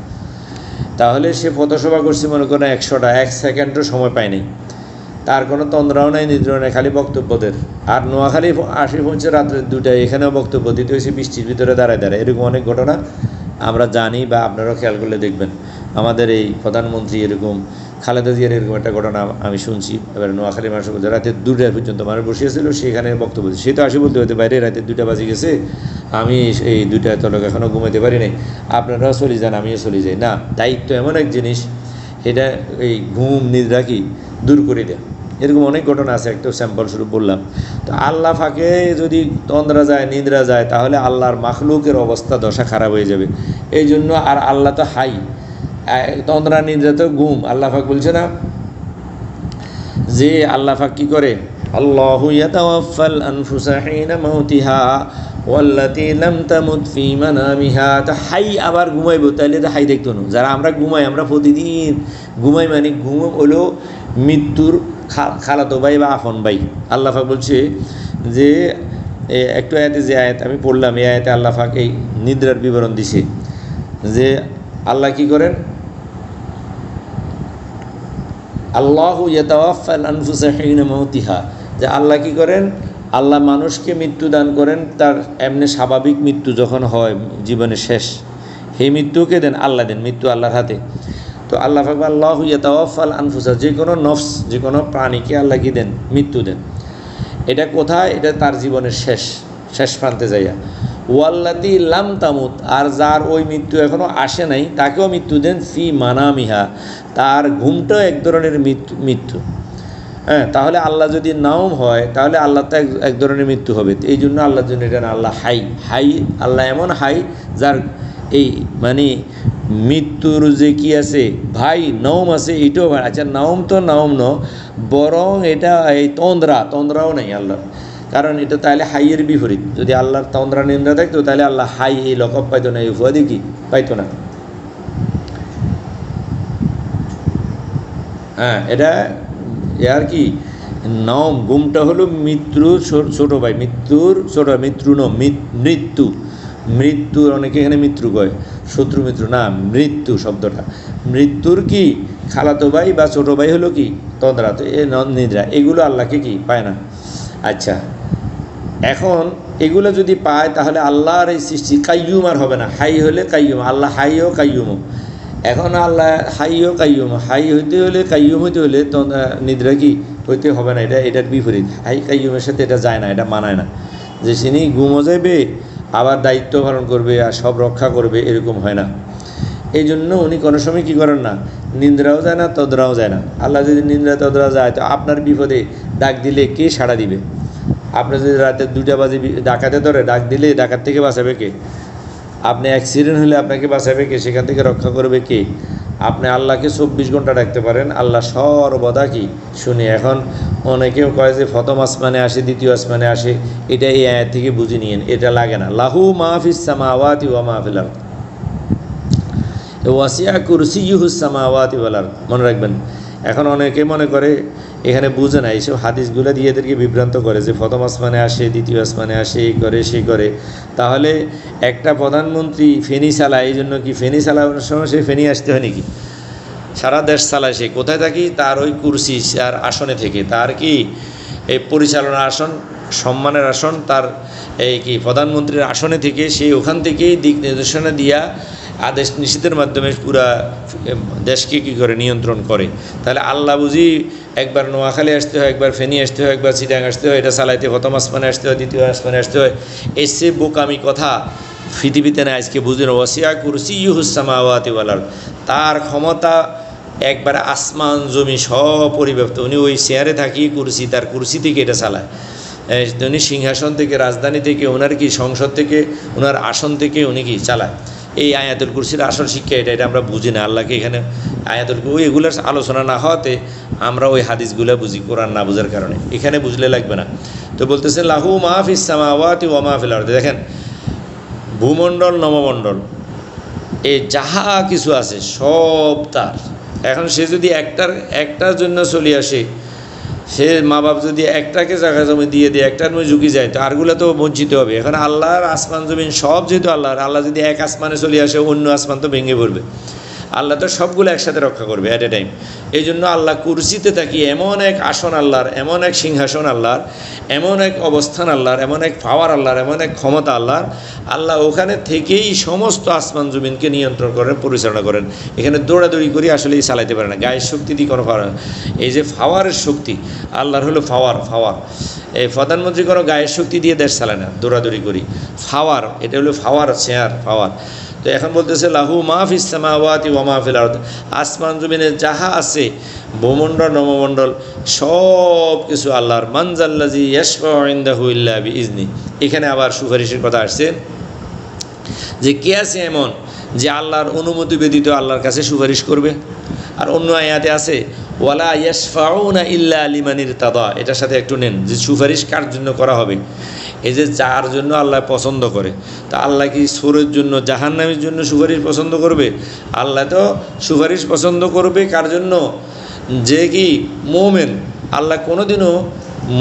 Speaker 1: তাহলে সে ফতোসভা করছে মনে করেন 100টা, 1 সেকেন্ডও সময় পায়নি, তার কোনো তন্দ্রাও নাই, নিদ্রাও নাই, খালি বক্তব্যদের। আর নোয়াখালী আসি পৌঁছে রাত্রের 2টায়, এখানেও বক্তব্য দিতে হয়েছে বৃষ্টির ভিতরে দাঁড়ায় দাঁড়ায়। এরকম অনেক ঘটনা আমরা জানি, বা আপনারাও খেয়াল করলে দেখবেন। আমাদের এই প্রধানমন্ত্রী এরকম, খালেদা জিয়ার এরকম একটা ঘটনা আমি শুনছি। এবার নোয়াখালী মানুষ রাতে 2টা পর্যন্ত মানুষ বসিয়েছিল, সেখানে বক্তব্য সে তো আসি বলতে হতে বাইরে রাতে 2টা বাজে গেছে, আমি এই 2টায় তলক এখনও ঘুমাইতে পারি নাই, আপনারাও চলে যান, আমিও চলে যাই। না, দায়িত্ব এমন এক জিনিস, এটা এই ঘুম নিদ্রা কি দূর করে দেয়। এরকম অনেক ঘটনা আছে, একটা স্যাম্পল শুরু বললাম। তো আল্লাহ ফাঁকে যদি তন্দ্রা যায়, নিদ্রা যায়, তাহলে আল্লাহর মাখলুকের অবস্থা দশা খারাপ হয়ে যাবে। এই জন্য, আর আল্লাহ তো হাই, তন্দ্রা নিদ্রা তো ঘুম। আল্লাহ ফাঁক বলছে না যে আল্লাহ ফাঁক কী করে, আল্লাহু ইয়াতাওয়াফাল আনফুসা হিনা মাউতিহা ওয়াল্লাতী লাম তামুত ফী মানামিহা। তো হাই আবার ঘুমাইব, তাইলে তো হাই দেখতো না। যারা আমরা ঘুমাই, আমরা প্রতিদিন ঘুমাই, মানে ঘুম হলো মৃত্যুর খালাতো ভাই বা আফন ভাই। আল্লাহ পাক বলছে যে একটু আয়াতে, যে আয়াত আমি পড়লাম, এই আয়াতে আল্লাহ পাক এই নিদ্রার বিবরণ দিছে, যে আল্লাহ কি করেন, আল্লাহু ইয়াতাওয়াফাল আনফুসা হিনা মাউতিহা, যে আল্লাহ কি করেন, আল্লাহ মানুষকে মৃত্যু দান করেন তার এমনি স্বাভাবিক মৃত্যু যখন হয়, জীবনের শেষ, সেই মৃত্যুকে দেন আল্লাহ, দেন মৃত্যু আল্লাহর হাতে। তো আল্লাহ পাক আল্লাহু ইয়াতাওয়াফাল আনফুসা, যে কোনো নফস, যে কোনো প্রাণীকে আল্লাহ কি দেন, মৃত্যু দেন। এটা কোথায়? এটা তার জীবনের শেষ প্রান্তে যাইয়া। ওয়াল্লাতী লাম তামুত, আর যার ওই মৃত্যু এখনও আসে নাই, তাকেও মৃত্যু দেন ফি মানামিহা, তার ঘুমটাও এক ধরনের মৃত্যু। হ্যাঁ, তাহলে আল্লাহ যদি নাওম হয়, তাহলে আল্লাহ তো এক ধরনের মৃত্যু হবে। এই জন্য আল্লাহর জন্য এটা না, আল্লাহ হাই, আল্লাহ এমন হাই যার এই মানে মৃত্যুর যে কি আছে ভাই, নওম আছে, এটাও ভাই। আচ্ছা, নাওম তো নাওম ন, বরং এটা এই তন্দ্রাও নেই আল্লাহর, কারণ এটা তাহলে হাইয়ের বিপরীত। যদি আল্লাহর তন্দ্রা নিন্দা থাকতো, তাহলে আল্লাহ হাই এই লকব পাইতো না, এই উপাধি কি পাইতো না। হ্যাঁ, এটা আর কি নম, ঘুমটা হলো মৃত্যুর ছোট ভাই, মৃত্যুর অনেকে এখানে মৃত্যু কয়, শত্রু মিত্র না, মৃত্যু শব্দটা মৃত্যুর কি খালাতো ভাই বা ছোটো ভাই হলো কি তন্দ্রা। তো এ নিদ্রা, এগুলো আল্লাহকে কি পায় না। আচ্ছা, এখন এগুলো যদি পায়, তাহলে আল্লাহর এই সৃষ্টি কাইয়ুম আর হবে না, হাই হলে কাইয়ুম, আল্লাহ হাই ও কাইয়ুম। এখন আল্লাহ হাই ও কাইয়ুম, হাই হইতে হলে, কাইয়ুম হইতে হলে তো নিদ্রা কি হইতে হবে না, এটার বিপরীত। হাই কাইয়ুমের সাথে এটা যায় না, এটা মানায় না, যে তিনি ঘুমও যাইবে আবার দায়িত্ব পালন করবে আর সব রক্ষা করবে, এরকম হয় না। এই জন্য উনি কোনো সময় কী করেন না, নিন্দ্রাও যায় না, তদ্রাও যায় না। আল্লাহ যদি নিন্দ্রা তদ্রা যায়, তো আপনার বিপদে ডাক দিলে কে সাড়া দিবে? আপনি যদি রাতে 2টা বাজে ডাকাতে ধরে ডাক দিলে, ডাকাত থেকে বাঁচাবে কে? আপনি অ্যাক্সিডেন্ট হলে আপনাকে বাঁচাবে কে? সেখান থেকে রক্ষা করবে কে? আপনি আল্লাহকে 24 ঘন্টা ডাকতে পারেন, আল্লাহ সর্বদা কি শুনে। এখন অনেকেও কয় যে প্রথম আসমানে আসে, দ্বিতীয় আসমানে আসে, এটা এই আয়াত থেকে বুঝে নিয়েন, এটা লাগে না। লাহু মাহফিস সামাওয়াতি ওয়া মাহফিল আরদ ওয়াসিয়া কুরসিয়ুহুস সামাওয়াতি ওয়াল আরদ, মনে রাখবেন। এখন অনেকে মনে করে, এখানে বুঝে না, এইসব হাদিসগুলো দিয়ে এদেরকে বিভ্রান্ত করে যে প্রথম আসমানে আসে, দ্বিতীয় আসমানে আসে, এই করে সেই করে। তাহলে একটা প্রধানমন্ত্রী ফেনি চালায়, এই জন্য কি ফেনি চালানোর সময় সে ফেনি আসতে হয় নাকি? সারা দেশ চালায়, সে কোথায় থাকি, তার ওই কুরসি আর আসনে থেকে, তার কি এই পরিচালনার আসন, সম্মানের আসন, তার এই কি প্রধানমন্ত্রীর আসনে থেকে, সেই ওখান থেকেই দিক নির্দেশনা দিয়া আদেশ নিষেধের মাধ্যমে পুরা দেশকে কী করে নিয়ন্ত্রণ করে। তাহলে আল্লাহ বুঝি একবার নোয়াখালী আসতে হয়, একবার ফেনী আসতে হয়, একবার চিটাং আসতে হয়, এটা চালাইতে প্রথম আসমানে আসতে হয়, দ্বিতীয় আসমানে আসতে হয়, এসে বোকামি কথা পৃথিবীতে না আজকে বুঝলেন। ওয়াসিয়া কুরসিয়্যুহুস সামাওয়াতি ওয়াল আরদ, তার ক্ষমতা একবারে আসমান জমি সব পরিব্যাপ্ত। উনি ওই চেয়ারে থাকি কুরসি, তার কুরসি থেকে এটা চালায়। উনি সিংহাসন থেকে, রাজধানী থেকে, ওনার কি সংসদ থেকে, ওনার আসন থেকে উনি কি চালায়। এই আয়াতুল কুরসির আসল শিক্ষা এটা, এটা আমরা বুঝি না। আল্লাহকে এখানে আয়াতুল ওই এগুলোর আলোচনা না হওয়াতে আমরা ওই হাদিসগুলো বুঝি, কোরআন না বোঝার কারণে। এখানে বুঝলে লাগবে না। তো বলতেছে লাহু মা ফিস সামাওয়াতি ওয়া মা ফিল আরদি, দেখেন ভূমণ্ডল নবমণ্ডল এই যাহা কিছু আছে সব তার। এখন সে যদি একটার জন্য চলে আসে, সে মা বাপ যদি একটাকে জায়গা জমি দিয়ে দেয়, একটার মধ্যে ঝুঁকি যায়, তো আরগুলো তো বঞ্চিত হবে। এখন আল্লাহর আসমান জমিন সব যেহেতু আল্লাহর, আল্লাহ যদি এক আসমানে চলে আসে, অন্য আসমান তো ভেঙে পড়বে। আল্লাহ তো সবগুলো একসাথে রক্ষা করবে অ্যাট এ টাইম। এই জন্য আল্লাহ কুরসিতে তাকিয়ে এমন এক আসন আল্লাহর, এমন এক সিংহাসন আল্লাহর, এমন এক অবস্থান আল্লাহর, এমন এক পাওয়ার আল্লাহর, এমন এক ক্ষমতা আল্লাহর। আল্লাহ ওখানে থেকেই সমস্ত আসমান জমিনকে নিয়ন্ত্রণ করেন, পরিচালনা করেন। এখানে দৌড়াদৌড়ি করি আসলে চালাইতে পারে না, গায়ের শক্তি দিয়ে কোনো পাওয়ার। এই যে পাওয়ারের শক্তি আল্লাহর হলো পাওয়ার। এই প্রধানমন্ত্রী কোনো গায়ের শক্তি দিয়ে দেশ চালায় না, দৌড়াদৌড়ি করি। পাওয়ার, এটা হলো পাওয়ার, চেয়ার পাওয়ার। তো এখন বলতেছে লাহু মা ফিস সামাওয়াতি ওয়া মা ফিল আরদ, আসমান জমিনে যাহা আছে, ভূমণ্ডল নবমণ্ডল সব কিছু আল্লাহর। মান যাল্লাযী ইয়াশফাউ ইনদাহু ইল্লা বিইজনি, এখানে আবার সুপারিশের কথা আসছে যে কে আছে এমন যে আল্লাহর অনুমতি ব্যতীত আল্লাহর কাছে সুপারিশ করবে। আর অন্য আয়াতে আছে ওয়ালা ইয়াশফাউনা ইল্লা লিমান ইরতাদা, এটার সাথে একটু নেন যে সুপারিশ কার জন্য করা হবে। এই যে যার জন্য আল্লাহ পছন্দ করে। তা আল্লাহ কি সুরের জন্য, জাহান্নামের জন্য সুপারিশ পছন্দ করবে? আল্লাহ তো সুপারিশ পছন্দ করবে কার জন্য? যে কি মুমিন। আল্লাহ কোনোদিনও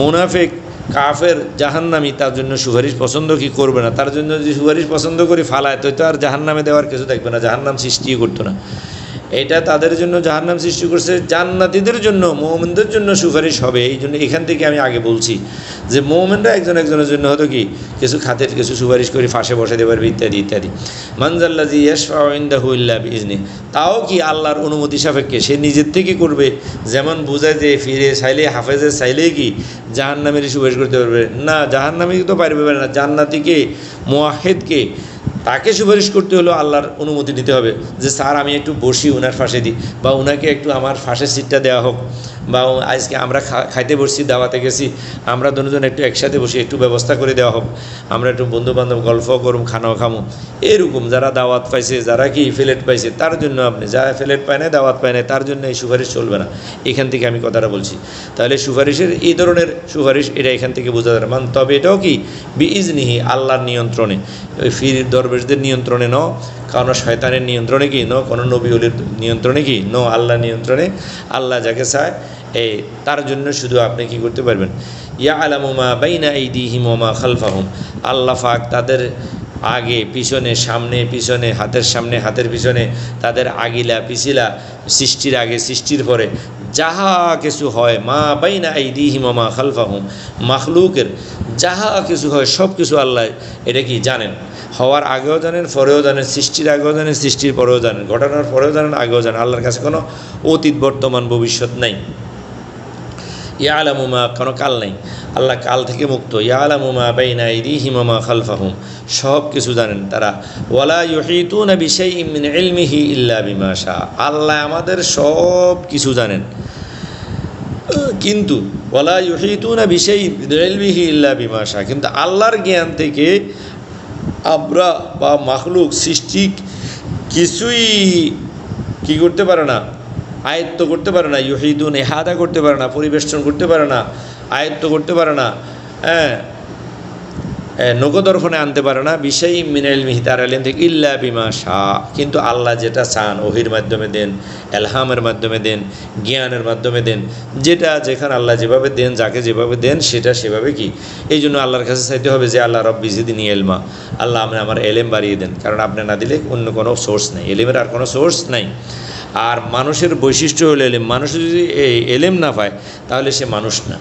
Speaker 1: মুনাফিক, কাফের, জাহান্নামী তার জন্য সুপারিশ পছন্দ কি করবে না। তার জন্য যদি সুপারিশ পছন্দ করি ফালায়, তো আর জাহান্নামে দেওয়ার কিছু থাকবে না, জাহান্নাম সৃষ্টিই করতো না। এটা তাদের জন্য জাহান্নাম সৃষ্টি করছে, জান্নাতীদের জন্য, মুমিনদের জন্য সুপারিশ হবে। এই জন্য এখান থেকে আমি আগে বলছি যে মুমিনরা একজনের জন্য হতো কি কিছু খাতের কিছু সুপারিশ করে ফাঁসে বসে দেবার ইত্যাদি ইত্যাদি। মান যাল্লাযী ইয়াশফাউ ইনদাহু ইল্লা বিইজনি, তাও কি আল্লাহর অনুমতি সাপেক্ষে, সে নিজের থেকে করবে। যেমন বোঝায় যে ফিরে চাইলে, হাফেজে চাইলেই কি জাহান্নামেরই সুপারিশ করতে পারবে না, জাহান্নামী তো পারবে না। জান্নাতীকে, মুওয়াহ্হিদকে, তাকে সুপারিশ করতে হলেও আল্লাহর অনুমতি নিতে হবে যে স্যার আমি একটু বসি ওনার ফাঁসে দিই, বা ওনাকে একটু আমার ফাঁসের সিটটা দেওয়া হোক, বা আজকে আমরা খাইতে বসছি, দাওয়াতে গেছি, আমরা দুজন একটু একসাথে বসে একটু ব্যবস্থা করে দেওয়া হোক, আমরা একটু বন্ধুবান্ধব গল্প করুম, খানাও খামো। এরকম যারা দাওয়াত পাইছে, যারা কি ফ্ল্যাট পাইছে তার জন্য, আপনি যারা ফ্ল্যাট পায় না, দাওয়াত পায় না, তার জন্য এই সুপারিশ চলবে না। এখান থেকে আমি কথাটা বলছি। তাহলে সুপারিশের এই ধরনের সুপারিশ এটা এখান থেকে বোঝা যায়। তবে এটাও কি বিইজনিহি, আল্লাহর নিয়ন্ত্রণে, ওই ফির দরবেশদের নিয়ন্ত্রণে ন, কারণ শয়তানের নিয়ন্ত্রণে কি ন, কোনো নবী ওলির নিয়ন্ত্রণে কি ন, আল্লাহ নিয়ন্ত্রণে। আল্লাহ যাকে চায় এই তার জন্য শুধু আপনি কি করতে পারবেন, ইয়ালামু মা বাইনা আইদিহিম ওয়া মা খালফাহুম, আল্লাহ পাক তাদের আগে পিছনে, সামনে পিছনে, হাতের সামনে হাতের পিছনে, তাদের আগিলা পিছিলা, সৃষ্টির আগে সৃষ্টির পরে যাহা কিছু হয়, মা বাইনা আইদিহিম ওয়া মা খালফাহুম, মাখলুকের যাহা কিছু হয় সব কিছু আল্লাহ এটা কি জানেন। হওয়ার আগেও জানেন, পরেও জানেন, সৃষ্টির আগেও জানেন, সৃষ্টির পরেও জানেন, ঘটনার পরেও জানেন, আগেও জানেন। আল্লাহর কাছে কোনো অতীত, বর্তমান, ভবিষ্যৎ নাই। ইয়ালামু মা, কোনো কাল নাই, আল্লাহ কাল থেকে মুক্ত। ইয়ালামু মা বাইনা আইদিহিম ওয়া মা খালফাহুম, সব কিছু জানেন তারা। ওয়ালা ইউহিতুনা বিশাইইন মিন ইলমিহি ইল্লা বিমা শা, আল্লাহ আমাদের সব কিছু জানেন, কিন্তু ওয়ালা ইউহিতুনা বিশাইইন মিন ইলমিহি ইল্লা বিমা শা, কিন্তু আল্লাহর জ্ঞান থেকে আমরা বা মাখলুক সৃষ্টি কিছুই কি করতে পারে না, আয়ত্ত করতে পারে না। ইউহিদুন, এহাদা করতে পারে না, পরিবেষ্টন করতে পারে না, আয়ত্ত করতে পারে না, নগদর্পণে আনতে পারে না। বিশাই মিনাল মিহিতার আলিম থেকে ইল্লা বিমা শাহ, কিন্তু আল্লাহ যেটা চান ওহির মাধ্যমে দেন, এলহামের মাধ্যমে দেন, জ্ঞানের মাধ্যমে দেন, যেটা যেখানে আল্লাহ যেভাবে দেন, যাকে যেভাবে দেন সেটা সেভাবে কি। এই জন্য আল্লাহর কাছে চাইতে হবে যে আল্লাহ রব্বি জিদনি ইলমা, আল্লাহ আপনি আমার এলেম বাড়িয়ে দেন, কারণ আপনি না দিলে অন্য কোনো সোর্স নেই, এলেমের আর কোনো সোর্স নাই। আর মানুষের বৈশিষ্ট্য হলো এলেম। মানুষ যদি এই এলেম না পায় তাহলে সে মানুষ না।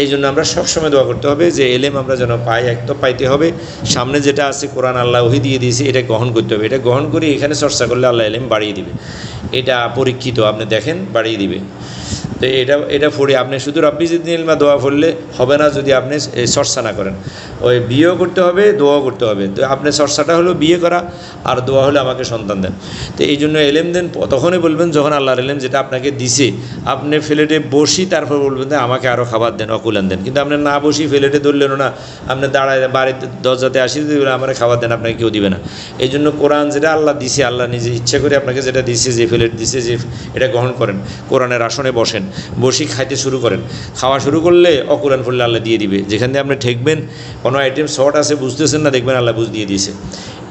Speaker 1: এই জন্য আমরা সবসময় দোয়া করতে হবে যে এলেম আমরা যেন পাই, এক তো পাইতে হবে, সামনে যেটা আছে কোরআন আল্লাহ ওহী দিয়ে দিয়েছে, এটা গ্রহণ করতে হবে। এটা গ্রহণ করে এখানে চর্চা করলে আল্লাহ এলেম বাড়িয়ে দিবে। এটা পরীক্ষিত, আপনি দেখেন বাড়িয়ে দিবে। তো এটা পড়ে আপনি শুধু রব্বি জিদনি ইলমা দোয়া পড়লে হবে না যদি আপনি চর্চা না করেন। ওই বিয়েও করতে হবে, দোয়াও করতে হবে। তো আপনার চর্চাটা হলো বিয়ে করা, আর দোয়া হলে আমাকে সন্তান দেন। তো এই জন্য এলেম দেন তখনই বলবেন যখন আল্লাহর এলেম যেটা আপনাকে দিছে, আপনি ফ্লেটে বসি তারপর বলবেন যে আমাকে আরও খাবার দেন, অকুলান দেন। কিন্তু আপনি না বসি ফ্লেটে ধরলেন না, আপনি দাঁড়ায় বাড়িতে দরজাতে আসি দিবেন আমার খাবার দেন, আপনাকে কেউ দিবে না। এই জন্য কোরআন যেটা আল্লাহ দিছে, আল্লাহ নিজে ইচ্ছা করে আপনাকে যেটা দিছে, যে ফ্লেট দিছে, যে এটা গ্রহণ করেন, কোরআনের আসনে বসেন, বসি খাইতে শুরু করেন। খাওয়া শুরু করলে অকুলান ফুললে আল্লাহ দিয়ে দিবে। যেখান দিয়ে আপনি ঠেকবেন, কোনো আইটেম শর্ট আছে বুঝতেছেন না, দেখবেন আল্লাহ বুঝ দিয়ে দিয়েছে।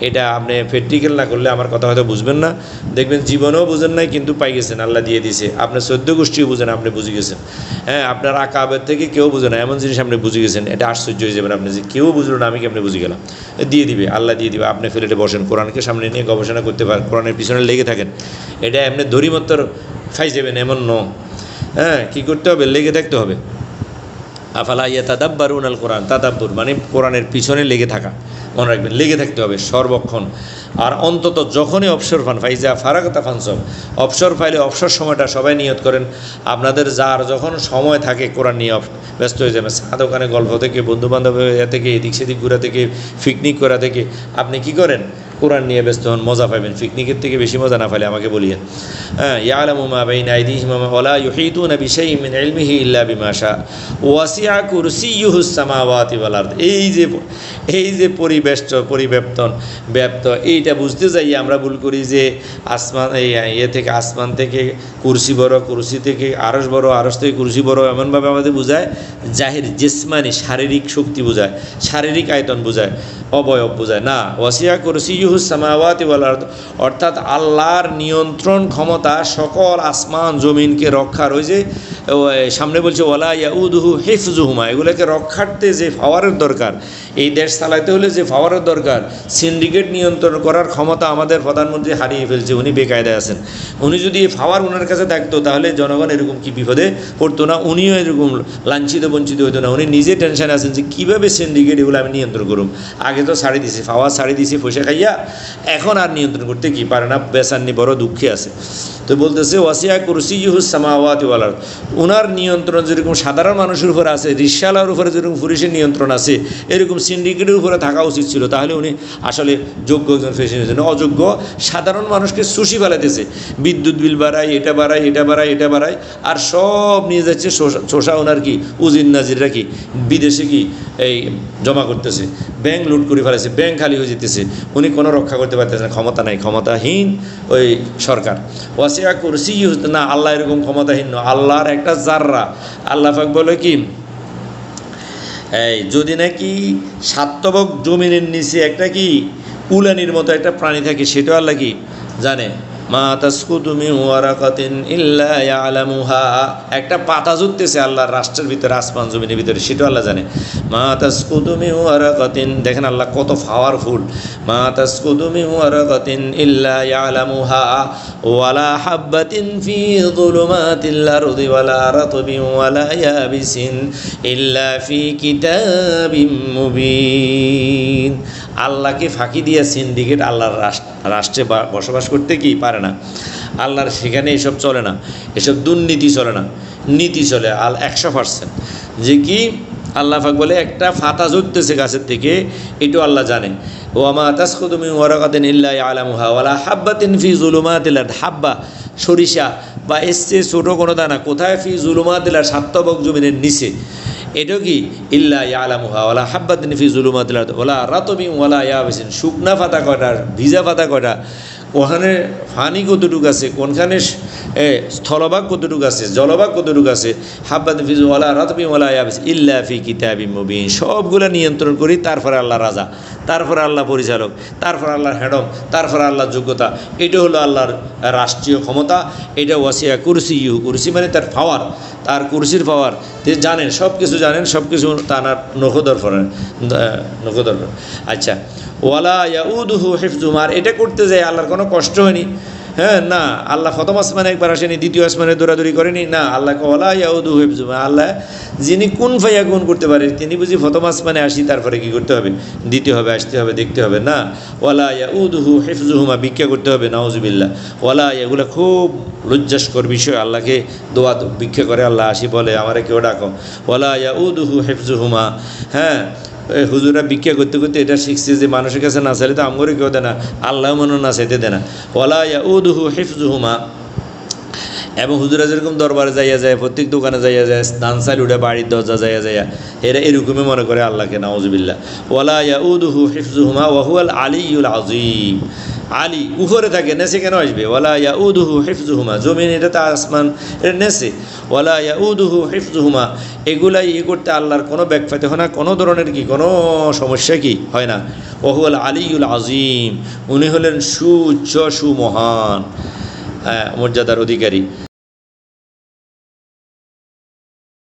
Speaker 1: এটা আপনি প্র্যাকটিক্যাল না করলে আমার কথা হয়তো বুঝবেন না, দেখবেন জীবনেও বুঝেন নাই কিন্তু পাই গেছেন, আল্লাহ দিয়ে দিয়েছে। আপনার 14 গোষ্ঠীও বুঝেন, আপনি বুঝে গেছেন। হ্যাঁ, আপনার আকাবের থেকে কেউ বুঝে না, এমন জিনিস আপনি বুঝে গেছেন। এটা আশ্চর্য হয়ে যাবেন আপনি যে কেউ বুঝলো না, আমি কেমনি বুঝে গেলাম। দিয়ে দিবে, আল্লাহ দিয়ে দিবে। আপনি ফ্লেটে বসেন, কোরআনকে সামনে নিয়ে গবেষণা করতে পারেন, কোরআনের পিছনে লেগে থাকেন। এটা এমনি দড়িমত্তর খাই যাবেন এমন ন। হ্যাঁ, কী করতে হবে? লেগে থাকতে হবে। আফালা ইয়াতাদাব্বারুন আল কোরআন, তাদাব্বুর মানে কোরআনের পিছনে লেগে থাকা। মনে রাখবেন, লেগে থাকতে হবে সর্বক্ষণ। আর অন্তত যখনই অবসর পান, ফাইজা ফারাগতা ফানসব, অবসর পাইলে অবসর সময়টা সবাই নিয়ত করেন আপনাদের যার যখন সময় থাকে কোরআন নিয়ে ব্যস্ত হয়ে যাবে। চা দোকানে গল্প থেকে, বন্ধুবান্ধব থেকে, এদিক সেদিক ঘোরা থেকে, পিকনিক করা থেকে আপনি কি করেন? কোরআন নিয়ে ব্যস্ত হন, মজা পাবেন। পিকনিকের থেকে বেশি মজা না পাইলে আমাকে বলিয়েন। হ্যাঁ, ইয়ালামু মা বাইনা আইদিহিম ওয়া লা ইউহিতুনা বিশাইইন মিন ইলমিহি ইল্লা বিমা শা ওয়াসিআ কুরসিয়্যুহুস সামাওয়াতি ওয়াল আরদ। এই যে পরিব্যাপ্ত এইটা বুঝতে যাই আমরা ভুল করি যে আসমান থেকে আসমান থেকে কুরসি বড়, কুরসি থেকে আরশ বড়, আরশ থেকে কুরসি বড়, এমনভাবে আমাদের বোঝায় জাহির জিসমানি শারীরিক শক্তি বোঝায়, শারীরিক আয়তন বোঝায়, অবয়ব বোঝায় না। ওয়াসিআ কুরসিয়্যুহুস সামাওয়াতি ওয়াল আরদ অর্থাৎ আল্লাহর নিয়ন্ত্রণ ক্ষমতা সকল আসমান জমিনকে রক্ষার। ওই যে সামনে বলছে ওয়ালা ইয়াউদুহু হিফজুহুমা, এগুলোকে রক্ষার্থে যে পাওয়ারের দরকার, এই দেশ চালাইতে হলে যে পাওয়ারের দরকার, সিন্ডিকেট নিয়ন্ত্রণ করার ক্ষমতা আমাদের প্রধানমন্ত্রী হারিয়ে ফেলছে। উনি বেকায়দায় আছেন। উনি যদি এই পাওয়ার ওনার কাছে থাকতো তাহলে জনগণ এরকম কি বিপদে পড়তো না, উনিও এরকম লাঞ্ছিত বঞ্চিত হতো না। উনি নিজে টেনশন আছেন যে কীভাবে সিন্ডিকেট এগুলো আমি নিয়ন্ত্রণ করুম। আগে তো ছাড়ি দিছি, পাওয়ার ছাড়ি দিছি পয়সা খাইয়া, এখন আর নিয়ন্ত্রণ করতে কি পারে না, বেসান্নি বড় দুঃখে আছে। তো বলতেছে ওয়াসিআ কুরসিয়্যুহুস সামাওয়াতি ওয়াল আরদ, ওনার নিয়ন্ত্রণ যেরকম সাধারণ মানুষের উপর আছে, রিকশাওয়ালার উপরে যেরকম পুলিশের নিয়ন্ত্রণ আছে, এরকম সিন্ডিকেটের উপরে থাকা উচিত ছিল। তাহলে উনি আসলে যোগ্য একজন প্রেসিডেন্ট। অযোগ্য সাধারণ মানুষকে সুশি ফেলাইতেছে, বিদ্যুৎ বিল বাড়ায়, এটা বাড়ায়, এটা বাড়ায়, এটা বাড়ায়, আর সব নিয়ে যাচ্ছে শোষা। ওনার কি উজির নাজিররা কি বিদেশে কি এই জমা করতেছে, ব্যাংক লুট করে ফেলেছে, ব্যাংক খালি হয়ে যেতেছে, উনি কোনো রক্ষা করতে পারতেছে না, ক্ষমতা নাই, ক্ষমতাহীন ওই সরকার। ওয়াসিআ কুরসিয়্যুহু না, আল্লাহ এরকম ক্ষমতাহীন নয়। আল্লাহর একটা জাররা, আল্লাহ পাক বলে কি এই যদি নাকি সাতবক জমিনের নিচে একটা কি উলানির মতো একটা প্রাণী থাকে, সেটাও আল্লাহ কি জানে। মা তাসকুতু মিন ওয়ারাকাতিন ইল্লা ইয়ালামুহা, একটা পাতা ঝরতেছে আল্লাহর রাষ্ট্রের ভিতরে, আসমান জমিনের ভিতরে, সেটাও আল্লাহ জানে। মা তাসকুতু মিন ওয়ারাকাতিন, দেখেন আল্লাহ কত পাওয়ারফুল। মা তাসকুতু মিন ওয়ারাকাতিন ইল্লা ইয়ালামুহা ওয়ালা হাববাতিন ফি যুলুমাতিল আরদি ওয়ালা রাতবিন ওয়ালা ইয়াবিসিন ইল্লা ফি কিতাবিম মুবিন। আল্লাহকে ফাঁকি দিয়া সিন্ডিকেট আল্লাহর রাষ্ট্রে বসবাস করতে কি পারে না। আল্লাহর সেখানে এসব চলে না, এসব দুর্নীতি চলে না, নীতি চলে 100%। যে কি আল্লাহ পাক বলে একটা ফাতা ঝরতেছে গাছের থেকে, এটাও আল্লাহ জানেন। ওয়া মা তাসকুতু মিন ওয়ারাকাতিন ইল্লা ইয়ালামুহা ওয়ালা হাববাতিন ফি যুলুমাতিল আরদ, হাব্বা সরিষা বা এসছে ছোটো কোনো দানা কোথায়, ফি যুলুমাতিল আরদ সাতবক জমিনের নিচে, এটাও কি ইল্লা ইয়ালামুহা ওয়ালা হাববাতিন ফি যুলুমাতিল আরদ ওয়ালা রাতবিন ওয়ালা ইয়াবিসিন। শুকনা পাতা কয়টা, ভিজা পাতা কয়টা, ওখানে পানি কতটুকু আছে, কোনখানে স্থলভাগ কতটুকু আছে, জলভাগ কতটুকু আছে। হাব্বাতিন ফি ওয়ালা রাতবিন ওয়ালা ইয়াবিসিন ইল্লা ফি কিতাবিম মুবিন। সবগুলো নিয়ন্ত্রণ করি, তারপরে আল্লাহ রাজা, তারপরে আল্লাহ পরিচালক, তারপরে আল্লাহর হেডম, তারপরে আল্লাহর যোগ্যতা। এটা হলো আল্লাহর রাষ্ট্রীয় ক্ষমতা। এটা ওয়াসিআ কুরসিয়্যুহু, কুরসি মানে তার পাওয়ার, তার কুরসির পাওয়ার। তিনি জানেন, সব কিছু জানেন, সব কিছু তার নখদর ফরেন, নখদর। আচ্ছা, ওয়ালা ইয়াউদুহু হিফজুহুমা, এটা করতে যায় আল্লাহর কোনো কষ্ট হয়নি। হ্যাঁ না, আল্লাহ প্রথম আসমানে একবার আসেনি, দ্বিতীয় আসমানে দৌড়াদৌড়ি করেনি, না, আল্লাহকে ওয়ালা ইয়াউদুহু হিফযুহুমা, আল্লাহ যিনি কুন ফায়াকুন করতে পারে তিনি বুঝি প্রথম আসমানে আসি তারপরে কি করতে হবে, দিতে হবে, আসতে হবে, দেখতে হবে, না, ওয়ালা ইয়াউদুহু হিফযুহুমা ভিক্ষা করতে হবে, নাউযুবিল্লাহ, ওয়ালা, এগুলো খুব লজ্জাস্কর বিষয়। আল্লাহকে দোয়া ভিক্ষা করে আল্লাহ আসি বলে আমারে কেউ ডাকো, ওয়ালা ইয়াউদুহু হিফযুহুমা। হ্যাঁ, হুজুরা ভিক্ষা করতে করতে এটা শিখছে যে মানুষের কাছে না চাইলে তো আমগরে কেউ দেয় না, আল্লাহ মনে না চাইতে দেয় না, ওয়ালা ইয়াউদুহু হিফযুহুমা। এবং হুজুরা যেরকম দরবারে যাইয়া যায়, প্রত্যেক দোকানে যাইয়া যায়, স্নান চাইল উঠে বাড়ির দরজা যাইয়া যাইয়া, এরা এরকমই মনে করে আল্লাহকে, নাউযুবিল্লাহ। ওয়ালা ইয়াউদুহু হিফযুহুমা ওয়া হুয়াল আলিয়্যুল আযীম। আলী উপরে থাকে, নেচে কেন আসবে? ওয়ালা ইয়াউদুহু হিফযুহুমা, জমিন এটা তো আসমান, এটা নেচে। ওয়ালা ইয়াউদুহু হিফযুহুমা, এগুলাই করতে আল্লাহর কোনো ব্যাকফাতে হয় না, কোনো ধরনের কি কোনো সমস্যা কি হয় না। ওয়া হুয়াল আলিয়্যুল আযীম, উনি হলেন সুউচ্চ সুমহান মর্যাদার অধিকারী।